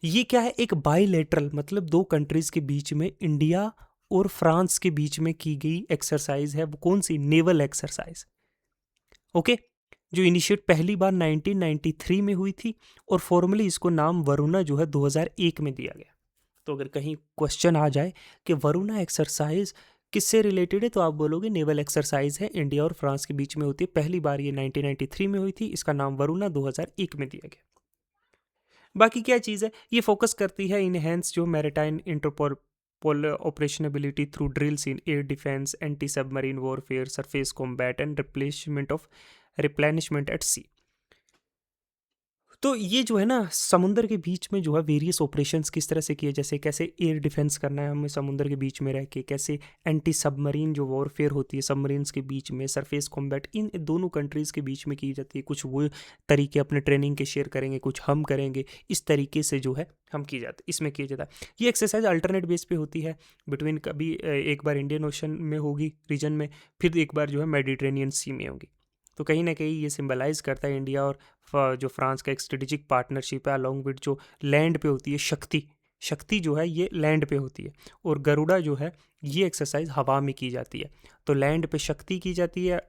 ये क्या है? एक बाईलेटरल, मतलब दो कंट्रीज़ के बीच में, इंडिया और फ्रांस के बीच में की गई एक्सरसाइज है। वो कौन सी? Naval exercise. ओके, जो इनिशिएट पहली बार 1993 में हुई थी और फॉर्मली इसको नाम वरुणा जो है 2001 में दिया गया। तो अगर कहीं क्वेश्चन आ जाए कि वरुणा एक्सरसाइज किससे रिलेटेड है, तो आप बोलोगे नेवल एक्सरसाइज है, इंडिया और फ्रांस के बीच में होती है। पहली बार ये 1993 में हुई थी, इसका नाम वरुणा 2001 में दिया गया। बाकी क्या चीज़ है, ये फोकस करती है इनहेंस जो maritime interpol operationability through drills in air defence, anti submarine warfare, surface combat and replacement of replenishment at sea. तो ये जो है ना समुंदर के बीच में जो है वेरियस ऑपरेशंस किस तरह से किए, जैसे कैसे एयर डिफेंस करना है हमें समुंदर के बीच में रह के, कैसे एंटी सबमरीन जो वॉरफेयर होती है सबमरीन्स के बीच में, सरफेस कॉम्बैट इन दोनों कंट्रीज़ के बीच में की जाती है। कुछ वो तरीके अपने ट्रेनिंग के शेयर करेंगे, कुछ हम करेंगे, इस तरीके से जो है हम की जाती इसमें किया जाता है। ये एक्सरसाइज अल्टरनेट बेस पे होती है बिटवीन, कभी एक बार इंडियन ओशन में होगी रीजन में, फिर एक बार जो है मेडिटेरेनियन सी में होगी। तो कहीं ना कहीं ये सिंबलाइज करता है इंडिया और जो फ्रांस का एक स्ट्रेटेजिक पार्टनरशिप है अलॉन्ग विद जो लैंड पे होती है शक्ति, शक्ति जो है ये लैंड पे होती है, और गरुड़ा जो है ये एक्सरसाइज हवा में की जाती है। तो लैंड पे शक्ति की जाती है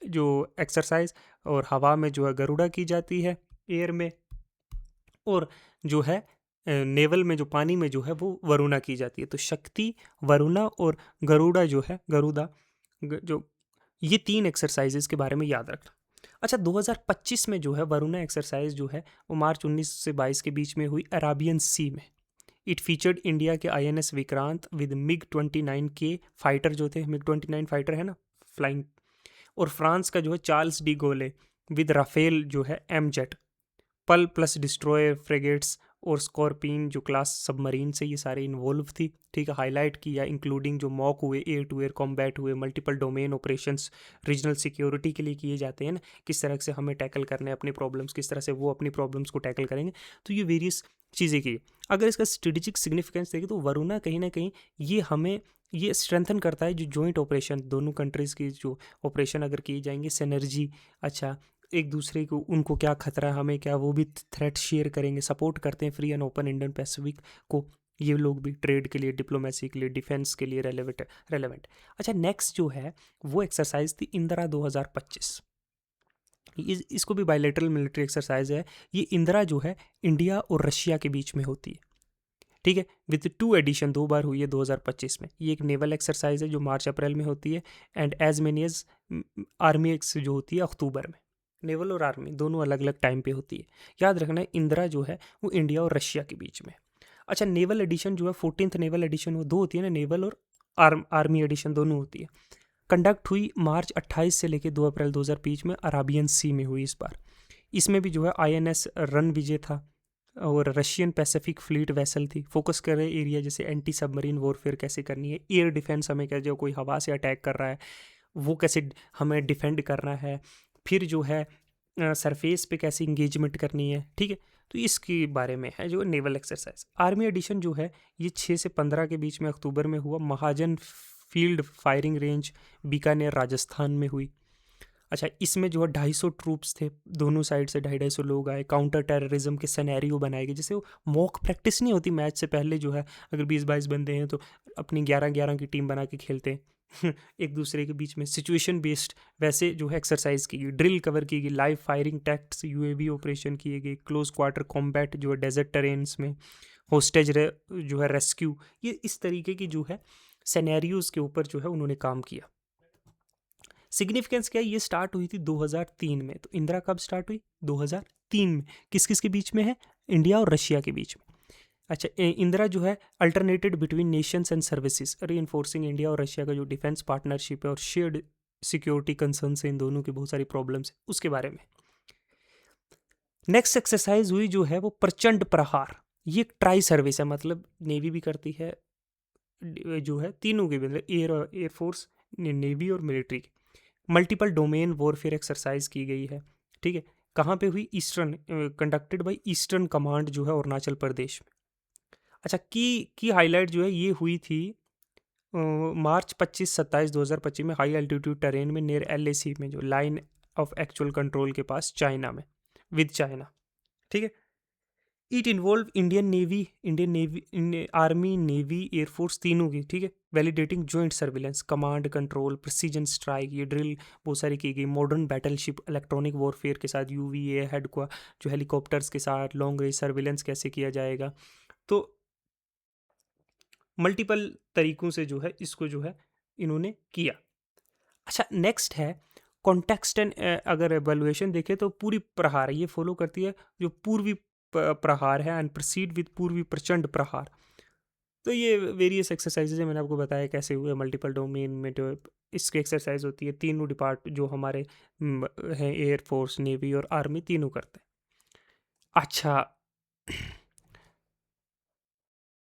जो एक्सरसाइज, और हवा में जो है गरुड़ा की जाती है एयर में, और जो है नेवल में जो पानी में जो है वो वरुणा की जाती है। तो शक्ति, वरुणा और गरुड़ा जो है गरुड़ा जो ये 3 एक्सरसाइजेज़ के बारे में याद रखना। अच्छा 2025 में जो है वरुणा एक्सरसाइज जो है वो मार्च 19 से 22 के बीच में हुई अराबियन सी में। इट फीचर्ड इंडिया के आईएनएस विक्रांत विद मिग 29 के फाइटर जो थे, मिग 29 फाइटर है ना फ्लाइंग, और फ्रांस का जो है चार्ल्स डी गोले विद राफेल जो है एम जेट, पल प्लस डिस्ट्रॉयर फ्रेगेट्स और स्कॉर्पिन जो क्लास सबमरीन से ये सारे इन्वॉल्व थी। ठीक है, हाईलाइट किया इंक्लूडिंग जो मॉक हुए, एयर टू एयर कॉम्बैट हुए, multiple domain operations regional security के लिए किए जाते हैं ना, किस तरह से हमें टैकल करने हैं अपनी प्रॉब्लम्स, किस तरह से वो अपनी प्रॉब्लम्स को टैकल करेंगे। तो ये वेरियस चीज़ें की। अगर इसका स्ट्रेटेजिक सिग्निफिकेंस देखें तो वरुणा कहीं ना कहीं ये हमें ये स्ट्रेंथन करता है जो जॉइंट ऑपरेशन दोनों कंट्रीज़ की जो ऑपरेशन अगर किए जाएंगे सिनर्जी, अच्छा एक दूसरे को उनको क्या खतरा है हमें क्या, वो भी थ्रेट शेयर करेंगे, सपोर्ट करते हैं free and open Hindon Pacific को। ये लोग भी ट्रेड के लिए, डिप्लोमेसी के लिए, डिफेंस के लिए रेलेवेंट। अच्छा नेक्स्ट जो है वो एक्सरसाइज थी इंदिरा 2025। इसको भी बायलेटरल मिलिट्री एक्सरसाइज है। ये इंदिरा जो है इंडिया और रशिया के बीच में होती है। ठीक है, विद 2 एडिशन, 2 बार हुई है 2025 में। ये एक नेवल एक्सरसाइज है जो मार्च अप्रैल में होती है, and as many as army ex जो होती है अक्टूबर में। नेवल और आर्मी दोनों अलग अलग टाइम पे होती है। याद रखना है इंदिरा जो है वो इंडिया और रशिया के बीच में। अच्छा नेवल एडिशन जो है 14th नेवल एडिशन, वो 2 होती है ना, नेवल और आर्मी एडिशन दोनों होती है। कंडक्ट हुई मार्च 28 से लेकर 2 अप्रैल 2020 में अराबियन सी में हुई इस बार। इसमें भी जो है आईएनएस रन विजय था और रशियन पैसिफिक फ्लीट वेसल थी। फोकस कर रहे एरिया जैसे एंटी सबमरीन वॉरफेयर कैसे करनी है, एयर डिफेंस हमें क्या, जो कोई हवा से अटैक कर रहा है वो कैसे हमें डिफेंड करना है, फिर जो है सरफेस पे कैसे इंगेजमेंट करनी है। ठीक है, तो इसके बारे में है जो नेवल एक्सरसाइज। आर्मी एडिशन जो है ये 6 से 15 के बीच में अक्टूबर में हुआ, Mahajan field firing range Bikaner Rajasthan में हुई। अच्छा इसमें जो है 250 ट्रूप्स थे, दोनों साइड से 250 लोग आए, काउंटर टेररिज्म के सिनेरियो बनाए गए, जैसे वो मॉक प्रैक्टिस नहीं होती मैच से पहले जो है, अगर 20-22 बंदे हैं तो अपनी 11-11 की टीम बना के खेलते हैं एक दूसरे के बीच में सिचुएशन बेस्ड, वैसे जो है एक्सरसाइज की गई, ड्रिल कवर की गई, लाइव फायरिंग टैक्ट्स, यूएवी ऑपरेशन किए गए, क्लोज क्वार्टर कॉम्बैट जो है डेजर्ट टेरेन्स में, होस्टेज जो है रेस्क्यू, ये इस तरीके की जो है सिनेरियोज के ऊपर जो है उन्होंने काम किया। सिग्निफिकेंस क्या है, ये स्टार्ट हुई थी 2003 में। तो इंदिरा कब स्टार्ट हुई, 2003 में। किस किस के बीच में है, इंडिया और रशिया के बीच में। अच्छा इंदिरा जो है अल्टरनेटेड बिटवीन नेशंस एंड सर्विसेज, री इन्फोर्सिंग इंडिया और रशिया का जो डिफेंस पार्टनरशिप है और शेयर्ड सिक्योरिटी कंसर्न है, इन दोनों की बहुत सारी प्रॉब्लम्स है उसके बारे में। नेक्स्ट एक्सरसाइज हुई जो है वो प्रचंड प्रहार। ये एक ट्राई सर्विस है, मतलब नेवी भी करती है जो है तीनों की, मतलब एयरफोर्स, नेवी और मिलिट्री की। मल्टीपल डोमेन वॉरफेयर एक्सरसाइज की गई है। ठीक है, कहाँ पे हुई, eastern, conducted by eastern command जो है अरुणाचल प्रदेश में। अच्छा की हाईलाइट जो है ये हुई थी मार्च 25-27-2025 में, हाई एल्टीट्यूड टेरेन में नियर एलएसी में, जो लाइन ऑफ एक्चुअल कंट्रोल के पास चाइना में, विद चाइना। ठीक है, it involve Indian navy army, navy, air force तीनों की। ठीक है, validating joint surveillance, command control, precision strike, ये ड्रिल बहुत सारी की गई, मॉडर्न बैटलशिप, इलेक्ट्रॉनिक वॉरफेयर के साथ, यूवीए हेड को जो हेलीकॉप्टर्स के साथ लॉन्ग रेंज सर्विलेंस कैसे किया जाएगा। तो मल्टीपल तरीकों से जो है इसको जो है इन्होंने किया। अच्छा नेक्स्ट है कॉन्टेक्स्ट एंड, अगर एवेल्युएशन देखें तो पूरी प्रहार ये फॉलो करती है जो पूर्वी प्रहार है एंड प्रोसीड विद पूर्वी प्रचंड प्रहार। तो ये वेरियस एक्सरसाइजेज है, मैंने आपको बताया कैसे हुए मल्टीपल डोमेन में जो इसकी एक्सरसाइज होती है। तीनों डिपार्ट जो हमारे हैं, एयरफोर्स, नेवी और आर्मी, तीनों करते हैं। अच्छा,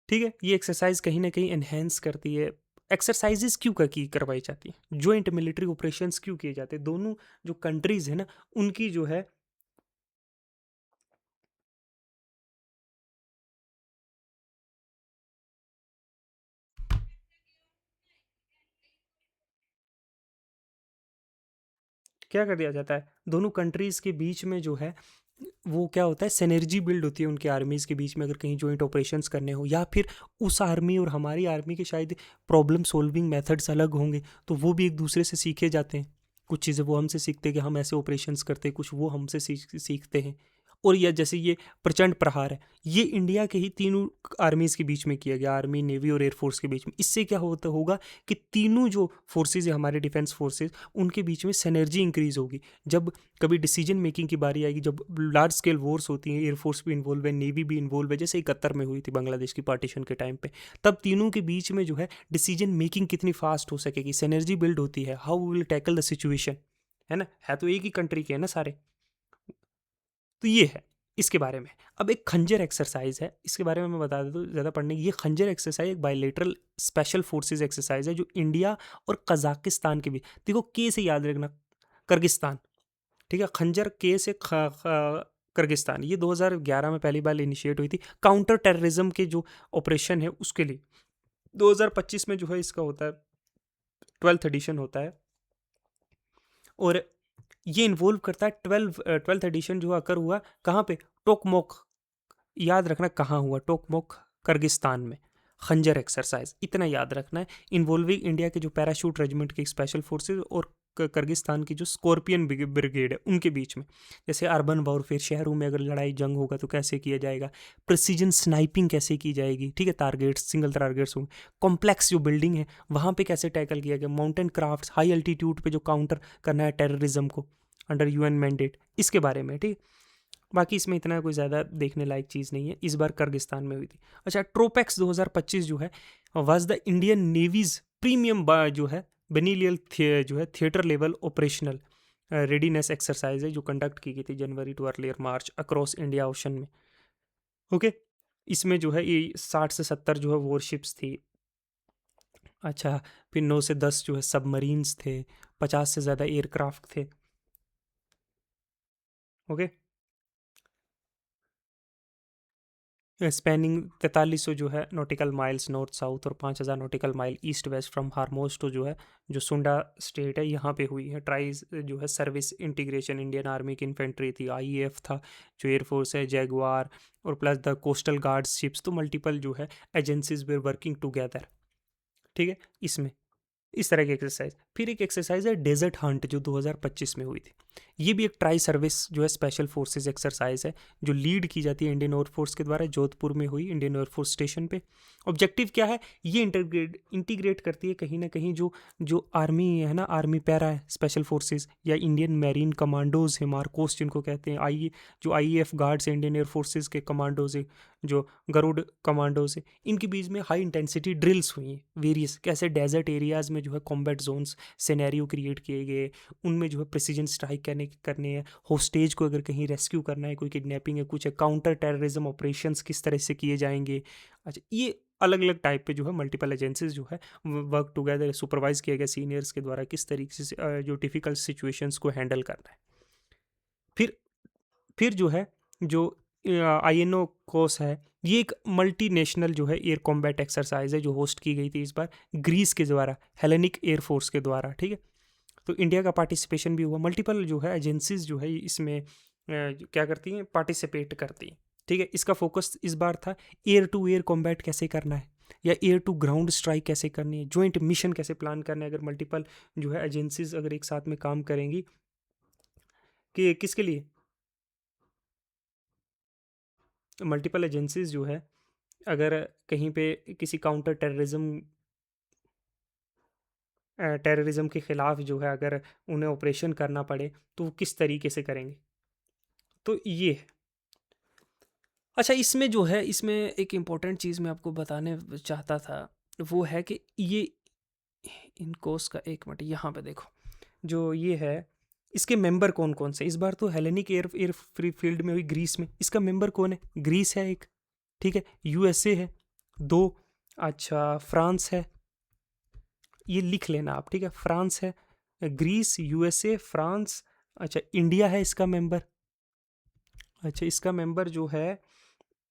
ठीक है, ये एक्सरसाइज कहीं ना कहीं एनहेंस करती है। एक्सरसाइजेस क्यों की करवाई जाती हैं, जॉइंट मिलिट्री ऑपरेशंस क्यों किए जाते हैं, दोनों जो कंट्रीज है ना उनकी जो है, क्या कर दिया जाता है, दोनों कंट्रीज के बीच में जो है वो क्या होता है, सिनर्जी बिल्ड होती है उनके आर्मीज के बीच में, अगर कहीं जॉइंट ऑपरेशंस करने हो, या फिर उस आर्मी और हमारी आर्मी के शायद प्रॉब्लम सॉल्विंग मेथड्स अलग होंगे, तो वो भी एक दूसरे से सीखे जाते हैं। कुछ चीज़ें वो हमसे सीखते हैं कि हम ऐसे ऑपरेशंस करते हैं, कुछ वो हमसे सीखते हैं। और या जैसे ये प्रचंड प्रहार है, ये इंडिया के ही तीनों आर्मीज के बीच में किया गया, आर्मी, नेवी और एयरफोर्स के बीच में। इससे क्या होता होगा कि तीनों जो फोर्सेज है हमारे डिफेंस फोर्सेज, उनके बीच में सिनर्जी इंक्रीज होगी। जब कभी डिसीजन मेकिंग की बारी आएगी, जब लार्ज स्केल वॉर्स होती हैं, एयरफोर्स भी इन्वॉल्व है, नेवी भी इन्वॉल्व है, जैसे 71 में हुई थी बांग्लादेश की पार्टीशन के टाइम पे, तब तीनों के बीच में जो है डिसीजन मेकिंग कितनी फास्ट हो सकेगी, सिनर्जी बिल्ड होती है, how will tackle the situation, है ना, है तो एक ही कंट्री के है ना सारे। तो ये है इसके बारे में। अब एक खंजर एक्सरसाइज है, इसके बारे में मैं बता देता हूँ ज़्यादा पढ़ने की। ये खंजर एक्सरसाइज एक बायलेटरल स्पेशल फोर्सेज एक्सरसाइज है जो इंडिया और कजाकिस्तान के बीच, देखो के से याद रखना, कर्गिस्तान, ठीक है, खंजर के से किर्गिस्तान, ये 2011 में पहली बार इनिशिएट हुई थी काउंटर टेररिज्म के जो ऑपरेशन है उसके लिए। 2025 में जो है इसका होता है 12th एडिशन होता है, और ये इन्वॉल्व करता है 12th एडिशन जो अकर हुआ कहाँ पे, टोकमोक, याद रखना कहाँ हुआ, टोकमोक किर्गिस्तान में। खंजर एक्सरसाइज इतना याद रखना है, इन्वॉल्विंग इंडिया के जो पैराशूट रेजिमेंट के स्पेशल फोर्सेज और किर्गिस्तान की जो स्कॉर्पियन ब्रिगेड है उनके बीच में। जैसे अर्बन वॉरफेयर, शहरों में अगर लड़ाई जंग होगा तो कैसे किया जाएगा, प्रिसीजन स्नाइपिंग कैसे की जाएगी, ठीक है, टारगेट्स, सिंगल टारगेट्स होंगे, कॉम्प्लेक्स जो बिल्डिंग है वहाँ पे कैसे टैकल किया गया, माउंटेन क्राफ्ट, हाई अल्टीट्यूड पे जो काउंटर करना है टेररिज्म को अंडर यूएन मैंडेट, इसके बारे में, ठीक। बाकी इसमें इतना कोई ज़्यादा देखने लायक चीज़ नहीं है, इस बार किर्गिस्तान में हुई थी। अच्छा, ट्रोपेक्स 2025 जो है was the Indian navy's premium जो है बेनिलियल जो है theatre level operational readiness exercise है, जो कंडक्ट की गई थी January to earlier March across India ocean में। ओके, इसमें जो है ये 60 से 70 जो है वॉरशिप्स थी। अच्छा, फिर 9 से 10 जो है सबमरीन्स थे, 50 से ज़्यादा एयरक्राफ्ट थे। ओके, स्पेनिंग 4300 जो है नॉटिकल माइल्स नॉर्थ साउथ, और 5000 nautical mile east west from Hormuz to जो है जो सुंडा स्टेट है यहाँ पे हुई है। ट्राइज जो है सर्विस इंटीग्रेशन, इंडियन आर्मी की इन्फेंट्री थी, आईएएफ था, जो एयरफोर्स है, जैगवार, और plus the coastal guards ships, तो मल्टीपल जो है एजेंसीज वेर वर्किंग टुगेदर, ठीक है, इसमें इस तरह की एक्सरसाइज। फिर एक एक्सरसाइज है डेजर्ट हंट जो 2025 में हुई थी। ये भी एक ट्राई सर्विस जो है स्पेशल फोर्सेस एक्सरसाइज है, जो लीड की जाती है इंडियन एयरफोर्स के द्वारा, जोधपुर में हुई इंडियन एयरफोर्स स्टेशन पे। ऑब्जेक्टिव क्या है, ये इंटीग्रेट करती है कहीं ना कहीं जो जो आर्मी है ना, आर्मी पैरा है, स्पेशल फोर्सेस या इंडियन मैरीन कमांडोज है, मार्कोस जिनको कहते हैं, जो आईएएफ गार्ड्स है, इंडियन एयरफोर्सेज के कमांडोज है, जो गरुड़ कमांडोज है, इनके बीच में हाई इंटेंसिटी ड्रिल्स हुई हैं वेरियस, कैसे डेजर्ट एरियाज में जो है कॉम्बैट जोन्स सिनेरियो क्रिएट किए गए, उनमें जो है प्रिसीजन स्ट्राइक करने हैं, होस्टेज को अगर कहीं रेस्क्यू करना है, कोई किडनैपिंग है, कुछ है, काउंटर टेररिज्म ऑपरेशंस किस तरह से किए जाएंगे। अच्छा, ये अलग अलग टाइप पे जो है मल्टीपल एजेंसीज जो है वर्क टुगेदर, सुपरवाइज किया गया सीनियर्स के द्वारा, किस तरीके से जो डिफिकल्ट सिचुएशंस को हैंडल करना है। फिर फिर जो है जो आईएनओ कोर्स है, ये एक मल्टीनेशनल जो है एयर कॉम्बैट एक्सरसाइज है, जो होस्ट की गई थी इस बार ग्रीस के द्वारा, हेलेनिक एयरफोर्स के द्वारा, ठीक है। तो इंडिया का पार्टिसिपेशन भी हुआ, मल्टीपल जो है एजेंसीज जो है इसमें क्या करती हैं, पार्टिसिपेट करती हैं, ठीक है। इसका फोकस इस बार था एयर टू एयर कॉम्बैट कैसे करना है, या एयर टू ग्राउंड स्ट्राइक कैसे करनी है, ज्वाइंट मिशन कैसे प्लान करना है, अगर मल्टीपल जो है एजेंसीज अगर एक साथ में काम करेंगी, कि किसके लिए, मल्टीपल एजेंसीज जो है अगर कहीं पे किसी काउंटर टेररिज्म के खिलाफ जो है अगर उन्हें ऑपरेशन करना पड़े तो वो किस तरीके से करेंगे। तो ये है। अच्छा, इसमें जो है, इसमें एक इम्पोर्टेंट चीज़ मैं आपको बताने चाहता था, वो है कि ये इनकोस का, एक मिनट यहाँ पे देखो, जो ये है, इसके मेंबर कौन कौन से, इस बार तो Hellenic air air free field में हुई ग्रीस में, इसका मेंबर कौन है, ग्रीस है एक, ठीक है, यूएसए है दो, अच्छा फ्रांस है, ये लिख लेना आप, ठीक है, फ्रांस है, ग्रीस, यूएसए, फ्रांस, अच्छा इंडिया है इसका मेंबर, अच्छा इसका मेंबर जो है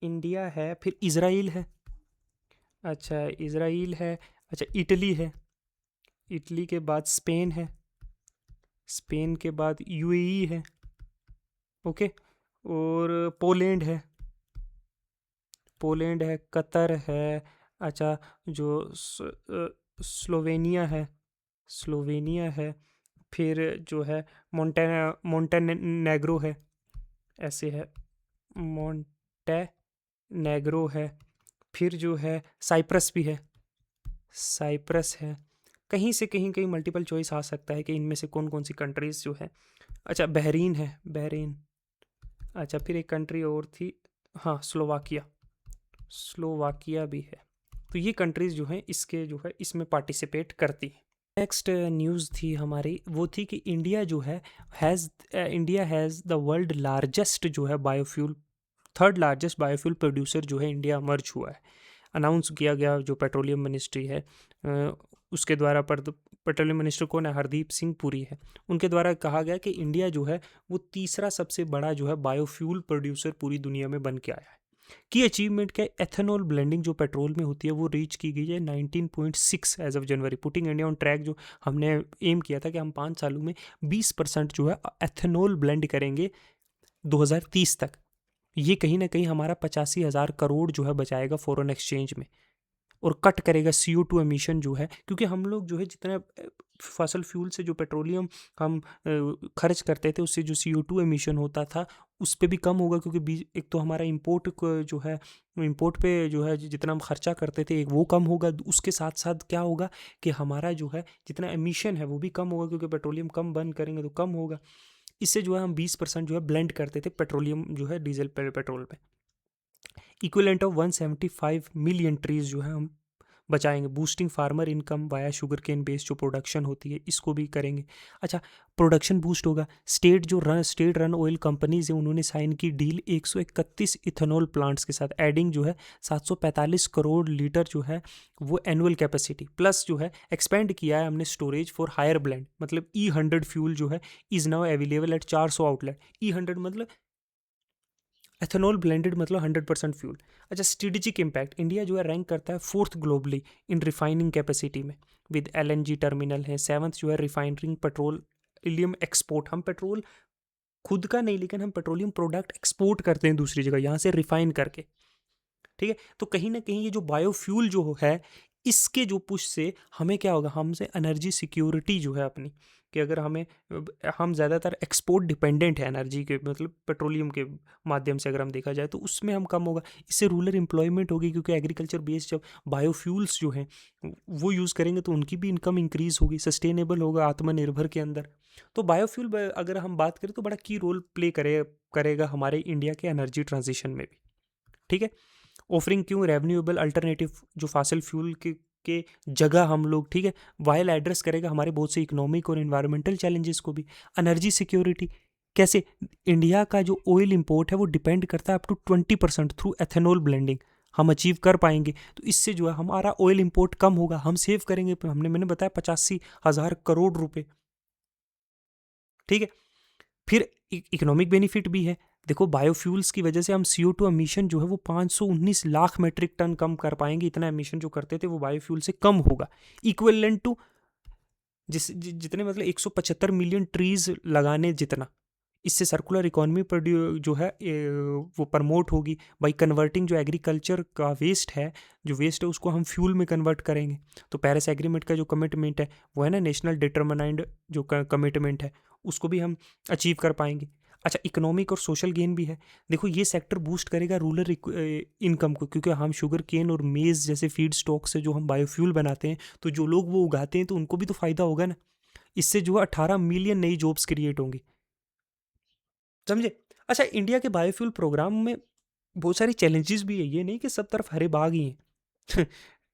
इंडिया है, फिर इजराइल है, अच्छा इजराइल है, अच्छा इटली है, इटली के बाद स्पेन है, स्पेन के बाद यूएई है, ओके, और पोलैंड है, पोलैंड है, कतर है, अच्छा जो स्लोवेनिया है, स्लोवेनिया है, फिर जो है मोंटेनेग्रो है, ऐसे है, मोंटेनेग्रो है, फिर जो है साइप्रस भी है, साइप्रस है, कहीं से कहीं कहीं मल्टीपल चॉइस आ सकता है कि इनमें से कौन कौन सी कंट्रीज जो है, अच्छा बहरीन है, बहरीन, अच्छा फिर एक कंट्री और थी, हाँ स्लोवाकिया, स्लोवाकिया भी है, तो ये कंट्रीज जो हैं इसके जो है इसमें पार्टिसिपेट करती हैं। नेक्स्ट न्यूज़ थी हमारी, वो थी कि इंडिया जो है India has the world largest जो है biofuel, third largest biofuel producer जो है इंडिया मर्ज हुआ है, अनाउंस किया गया, जो पेट्रोलियम मिनिस्ट्री है उसके द्वारा, पर पेट्रोलियम मिनिस्टर कौन है, हरदीप सिंह पुरी है, उनके द्वारा कहा गया कि इंडिया जो है वो तीसरा सबसे बड़ा जो है बायोफ्यूल प्रोड्यूसर पूरी दुनिया में बन के आया है। की अचीवमेंट क्या, एथेनॉल ब्लेंडिंग जो पेट्रोल में होती है वो रीच की गई है 19.6 as of January, putting India on track, जो हमने एम किया था कि हम 5 सालों में 20% जो है एथेनॉल ब्लेंड करेंगे 2030 तक, ये कहीं ना कहीं हमारा 85,000 करोड़ जो है बचाएगा फॉरेन एक्सचेंज में, और कट करेगा CO2 एमिशन जो है, क्योंकि हम लोग जो है जितना फसल फ्यूल से जो पेट्रोलियम हम खर्च करते थे उससे जो CO2 एमिशन होता था उस पे भी कम होगा, क्योंकि एक तो हमारा इंपोर्ट जो है, इंपोर्ट पे जो है जितना हम खर्चा करते थे एक वो कम होगा, उसके साथ साथ क्या होगा कि हमारा जो है जितना एमिशन है वो भी कम होगा, क्योंकि पेट्रोलियम कम बर्न करेंगे तो कम होगा, इससे जो है हम 20% जो है ब्लेंड करते थे पेट्रोलियम जो है डीजल पेट्रोल पे, इक्विवेलेंट ऑफ 175 मिलियन ट्रीज जो है हम बचाएंगे, boosting farmer income via sugar cane based जो प्रोडक्शन होती है इसको भी करेंगे। अच्छा, प्रोडक्शन बूस्ट होगा, स्टेट रन ऑयल कंपनीज है उन्होंने साइन की डील 131 इथेनॉल प्लांट्स के साथ, एडिंग जो है 745 करोड़ लीटर जो है वो एनुअल कैपेसिटी, प्लस जो है एक्सपेंड किया है हमने स्टोरेज फॉर हायर ब्लेंड, मतलब E100 फ्यूल जो है is now available at 400 outlet, E100 मतलब एथेनॉल ब्लेंडेड मतलब 100% फ्यूल। अच्छा, स्ट्रेटेजिक इम्पैक्ट, इंडिया जो है रैंक करता है 4th ग्लोबली इन रिफाइनिंग कैपेसिटी में, विद LNG टर्मिनल है, 7th जो है रिफाइनरिंग पेट्रोलियम एक्सपोर्ट, हम पेट्रोल खुद का नहीं लेकिन हम पेट्रोलियम प्रोडक्ट एक्सपोर्ट करते हैं दूसरी जगह यहाँ से रिफाइन करके, ठीक है, तो कहीं ना कहीं ये जो बायोफ्यूल जो है इसके जो पुश से हमें क्या होगा, हमसे एनर्जी सिक्योरिटी जो है अपनी, कि अगर हमें हम ज़्यादातर एक्सपोर्ट डिपेंडेंट है एनर्जी के, मतलब पेट्रोलियम के माध्यम से अगर हम देखा जाए तो उसमें हम कम होगा, इससे रूरल एम्प्लॉयमेंट होगी, क्योंकि एग्रीकल्चर बेस्ड जब बायोफ्यूल्स जो हैं वो यूज़ करेंगे तो उनकी भी इनकम इंक्रीज़ होगी, सस्टेनेबल होगा आत्मनिर्भर के अंदर, तो बायोफ्यूल अगर हम बात करें तो बड़ा की रोल प्ले करेगा हमारे इंडिया के एनर्जी ट्रांजिशन में भी, ठीक है, ऑफरिंग क्यों रेन्यूएबल अल्टरनेटिव जो फॉसिल फ्यूल के जगह हम लोग, ठीक है, वाइल एड्रेस करेगा हमारे बहुत से इकोनॉमिक और इन्वायरमेंटल चैलेंजेस को भी। एनर्जी सिक्योरिटी कैसे, इंडिया का जो ऑयल इंपोर्ट है वो डिपेंड करता है up to 20% through ethanol blending, हम अचीव कर पाएंगे तो इससे जो है हमारा ऑयल इंपोर्ट कम होगा, हम सेव करेंगे, मैंने बताया 85,000 करोड़ रुपए, ठीक है, फिर इकोनॉमिक बेनिफिट भी है, देखो बायोफ्यूल्स की वजह से हम CO2 एमिशन जो है वो 519 लाख मेट्रिक टन कम कर पाएंगे, इतना एमिशन जो करते थे वो बायोफ्यूल से कम होगा, इक्विवेलेंट टू जितने मतलब 175 मिलियन ट्रीज लगाने जितना, इससे सर्कुलर इकोनॉमी जो है वो प्रमोट होगी बाई कन्वर्टिंग जो एग्रीकल्चर का वेस्ट है, जो वेस्ट है उसको हम फ्यूल में कन्वर्ट करेंगे, तो पेरिस एग्रीमेंट का जो कमिटमेंट है वो है ना नेशनल डिटरमिनाइंड जो कमिटमेंट है उसको भी हम अचीव कर पाएंगे। अच्छा, इकोनॉमिक और सोशल गेन भी है, देखो ये सेक्टर बूस्ट करेगा रूरल इनकम को, क्योंकि हम शुगर केन और मेज़ जैसे फीड स्टॉक से जो हम बायोफ्यूल बनाते हैं तो जो लोग वो उगाते हैं तो उनको भी तो फ़ायदा होगा ना, इससे जो है 18 मिलियन नई जॉब्स क्रिएट होंगी, समझे। अच्छा, इंडिया के बायोफ्यूल प्रोग्राम में बहुत सारी चैलेंजेस भी है, ये नहीं कि सब तरफ हरे बाग ही हैं।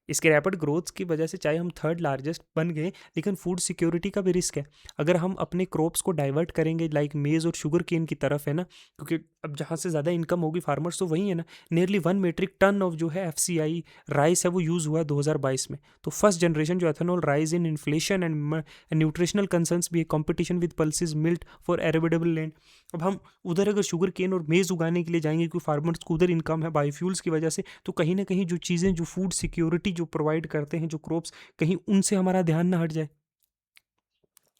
इसके रैपिड ग्रोथ की वजह से चाहे हम थर्ड लार्जेस्ट बन गए, लेकिन फूड सिक्योरिटी का भी रिस्क है। अगर हम अपने क्रॉप्स को डाइवर्ट करेंगे लाइक मेज और शुगर केन की तरफ, है ना, क्योंकि अब जहाँ से ज़्यादा इनकम होगी फार्मर्स तो वही है ना। नियरली 1 मेट्रिक टन ऑफ जो है FCI राइस है वो यूज़ हुआ है 2022 में। तो फर्स्ट जनरेशन जो ethanol rise in inflation and nutritional concerns भी है, competition with pulses millet for arable land. अब हम उधर अगर शुगर केन और मेज़ उगाने के लिए जाएंगे, क्योंकि फार्मर्स को उधर इनकम है बायोफ्यूल्स की वजह से, तो कहीं ना कहीं जो चीज़ें जो फूड सिक्योरिटी जो प्रोवाइड करते हैं जो क्रॉप्स, कहीं उनसे हमारा ध्यान ना हट जाए।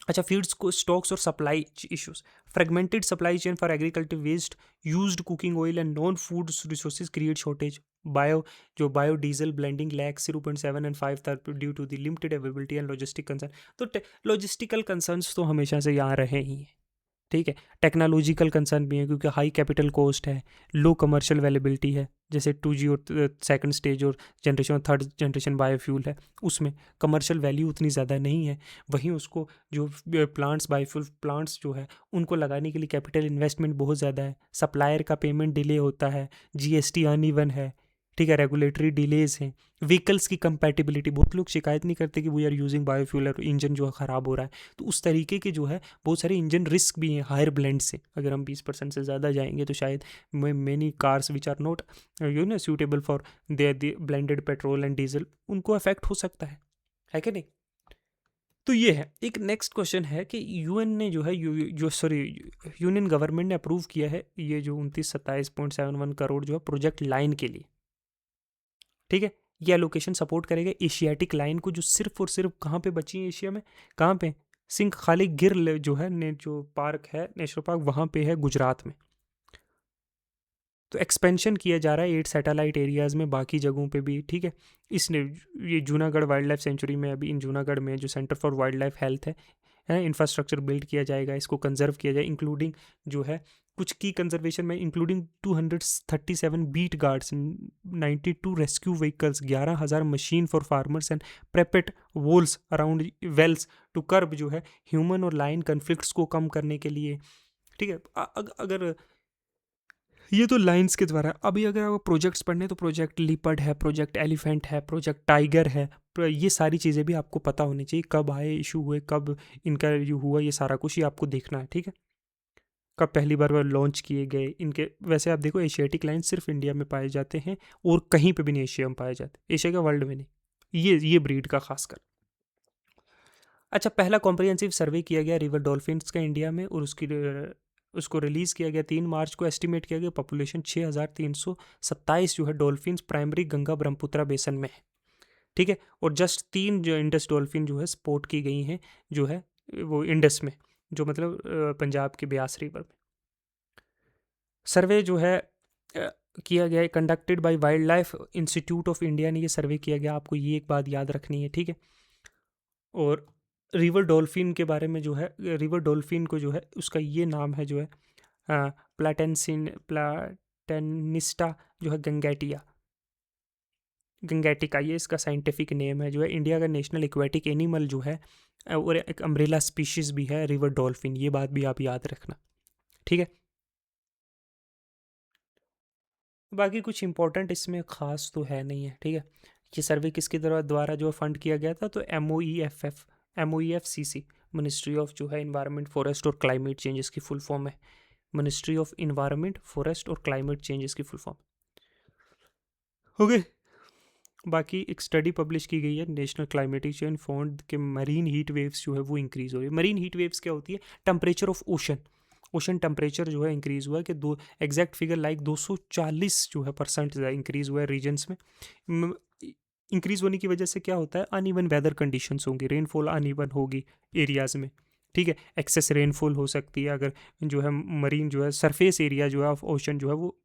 अच्छा, फीड्स को स्टॉक्स और supply issues, fragmented supply chain for agriculture waste, used cooking oil and non food resources create shortage. Bio diesel blending lack 0.7 and 5 due to the limited availability and logistic concern. तो लॉजिस्टिकल कंसर्न्स तो हमेशा से यहाँ रहे ही हैं, ठीक है। टेक्नोलॉजिकल कंसर्न भी है, क्योंकि हाई कैपिटल कॉस्ट है, लो कमर्शियल अवेलेबिलिटी है, जैसे 2G और सेकंड स्टेज और जनरेशन और थर्ड जनरेशन बायोफ्यूल है, उसमें कमर्शियल वैल्यू उतनी ज़्यादा नहीं है। वहीं उसको जो प्लांट्स बायोफ्यूल प्लांट्स जो है उनको लगाने के लिए कैपिटल इन्वेस्टमेंट बहुत ज़्यादा है, सप्लायर का पेमेंट डिले होता है, GST अनइवन है, ठीक है, रेगुलेटरी डिलेज हैं, व्हीकल्स की कंपैटिबिलिटी, बहुत लोग शिकायत नहीं करते कि वी आर यूजिंग बायोफ्यूल और इंजन जो है ख़राब हो रहा है। तो उस तरीके के जो है बहुत सारे इंजन रिस्क भी हैं हायर ब्लेंड से। अगर हम 20% से ज़्यादा जाएंगे तो शायद many cars which are not suitable for their blended petrol and diesel, उनको अफेक्ट हो सकता है कि नहीं। तो ये है। एक नेक्स्ट क्वेश्चन है कि यूएन ने जो है यूनियन गवर्नमेंट ने अप्रूव किया है ये जो 2927.71 करोड़ जो है प्रोजेक्ट लाइन के लिए, ठीक है। ये एलोकेशन सपोर्ट करेगा एशियाटिक लाइन को, जो सिर्फ और सिर्फ कहाँ पे बची है एशिया में, कहाँ पे, सिंह खाली गिर जो है ने जो पार्क है नेशनल पार्क वहाँ पे है गुजरात में। तो एक्सपेंशन किया जा रहा है 8 सैटेलाइट एरियाज़ में, बाकी जगहों पे भी, ठीक है। इसने ये जूनागढ़ वाइल्ड लाइफ सेंचुरी में अभी इन जूनागढ़ में जो centre for wild life health है इंफ्रास्ट्रक्चर बिल्ड किया जाएगा, इसको कंजर्व किया जाए, इंक्लूडिंग जो है कुछ की कंजर्वेशन में, including 237 beat guards, 92 rescue vehicles, 11,000 machine for farmers and parapet walls around wells to curb जो है ह्यूमन और लाइन कन्फ्लिक्ट्स को कम करने के लिए, ठीक है। अगर ये तो लाइंस के द्वारा, अभी अगर आपको प्रोजेक्ट्स पढ़ने तो प्रोजेक्ट लिपर्ड है, प्रोजेक्ट एलिफेंट है, प्रोजेक्ट टाइगर है, ये सारी चीज़ें भी आपको पता होनी चाहिए, कब आए, इशू हुए, कब इनका ये हुआ, ये सारा कुछ ही आपको देखना है, ठीक है। कब पहली बार वो लॉन्च किए गए इनके। वैसे आप देखो एशियाटिक लाइन सिर्फ इंडिया में पाए जाते हैं और कहीं पे भी नहीं एशिया में पाए जाते, एशिया का वर्ल्ड में नहीं, ये ब्रीड का खासकर। अच्छा, पहला कॉम्प्रिहेंसिव सर्वे किया गया रिवर डॉल्फिन्स का इंडिया में, और उसको रिलीज़ किया गया 3 मार्च को। एस्टिमेट किया गया पॉपुलेशन 6,327 जो है डॉल्फिन्स प्राइमरी गंगा ब्रह्मपुत्रा बेसन में है, ठीक है। और जस्ट 3 जो इंडस डॉल्फिन जो है स्पॉट की गई हैं जो है वो इंडस में, जो मतलब पंजाब के ब्यास रिवर में। सर्वे जो है किया गया है, conducted by wild life institute of India ने ये सर्वे किया गया, आपको ये एक बात याद रखनी है, ठीक है। और रिवर डॉल्फिन के बारे में जो है, रिवर डॉल्फिन को जो है उसका ये नाम है जो है प्लाटेनिस्टा जो है गंगैटिका, ये इसका साइंटिफिक नेम है जो है। इंडिया का नेशनल एक्वेटिक एनिमल जो है और एक अम्ब्रेला स्पीशीज भी है रिवर डॉल्फिन, ये बात भी आप याद रखना, ठीक है। बाकी कुछ इंपॉर्टेंट इसमें खास तो है नहीं है, ठीक है। ये सर्वे किसके द्वारा जो फंड किया गया था, तो MOEFCC, मिनिस्ट्री ऑफ जो है इन्वायरमेंट फॉरेस्ट और क्लाइमेट चेंज इसकी फुल फॉर्म है, मिनिस्ट्री ऑफ इन्वायरमेंट फॉरेस्ट और क्लाइमेट चेंज इसकी फुल फॉर्म, ओके। बाकी एक स्टडी पब्लिश की गई है नेशनल क्लाइमेटिक चेंज फंड के, मरीन हीट वेव्स जो है वो इंक्रीज हो रही है। मरीन हीट वेव्स क्या होती है, टेम्परेचर ऑफ ओशन टेम्परेचर जो है इंक्रीज हुआ है कि दो एग्जैक्ट फिगर लाइक 240 जो है % इंक्रीज हुआ है रीजन्स में। इंक्रीज होने की वजह से क्या होता है, अनइवन वेदर कंडीशंस होंगी, रेनफॉल अनइवन होगी एरियाज़ में, ठीक है। एक्सेस रेनफॉल हो सकती है अगर जो है मरीन जो है सरफेस एरिया जो है ऑफ ओशन जो है वो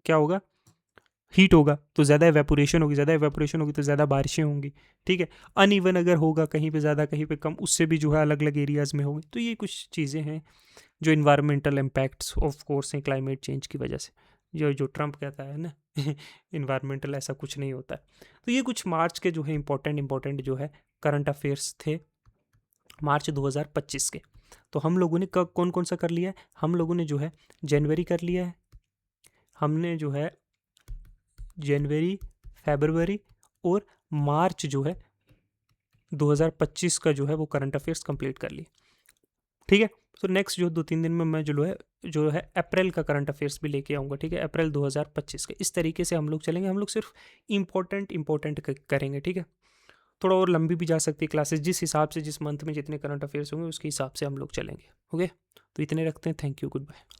क्या होगा, हीट होगा तो ज़्यादा एवेपोरेशन होगी, ज़्यादा एवेपोरेशन होगी तो ज़्यादा बारिशें होंगी, ठीक है। अनइवन अगर होगा कहीं पे ज़्यादा कहीं पे कम, उससे भी जो है अलग अलग एरियाज़ में होगी। तो ये कुछ चीज़ें हैं जो इन्वायरमेंटल इम्पैक्ट्स ऑफ कोर्स हैं क्लाइमेट चेंज की वजह से, जो जो ट्रम्प कहता है ना इन्वायरमेंटल ऐसा कुछ नहीं होता है। तो ये कुछ मार्च के जो है इंपॉर्टेंट जो है करंट अफेयर्स थे मार्च 2025 के। तो हम लोगों ने कब कौन कौन सा कर लिया है, हम लोगों ने जो है जनवरी कर लिया है, हमने जो है जनवरी, फरवरी और मार्च जो है 2025 का जो है वो करंट अफेयर्स कंप्लीट कर ली। ठीक है, तो नेक्स्ट जो 2-3 दिन में मैं जो है अप्रैल का करंट अफेयर्स भी लेके आऊँगा। ठीक है, अप्रैल 2025 के। इस तरीके से हम लोग चलेंगे, हम लोग सिर्फ इम्पोर्टेंट करेंगे। ठीक है, थोड़ा और लंबी भी जा सकती है क्लासेस, जिस हिसाब से जिस मंथ में जितने करंट अफेयर्स होंगे उसके हिसाब से हम लोग चलेंगे। ओके, तो इतने रखते हैं। Thank you, good bye.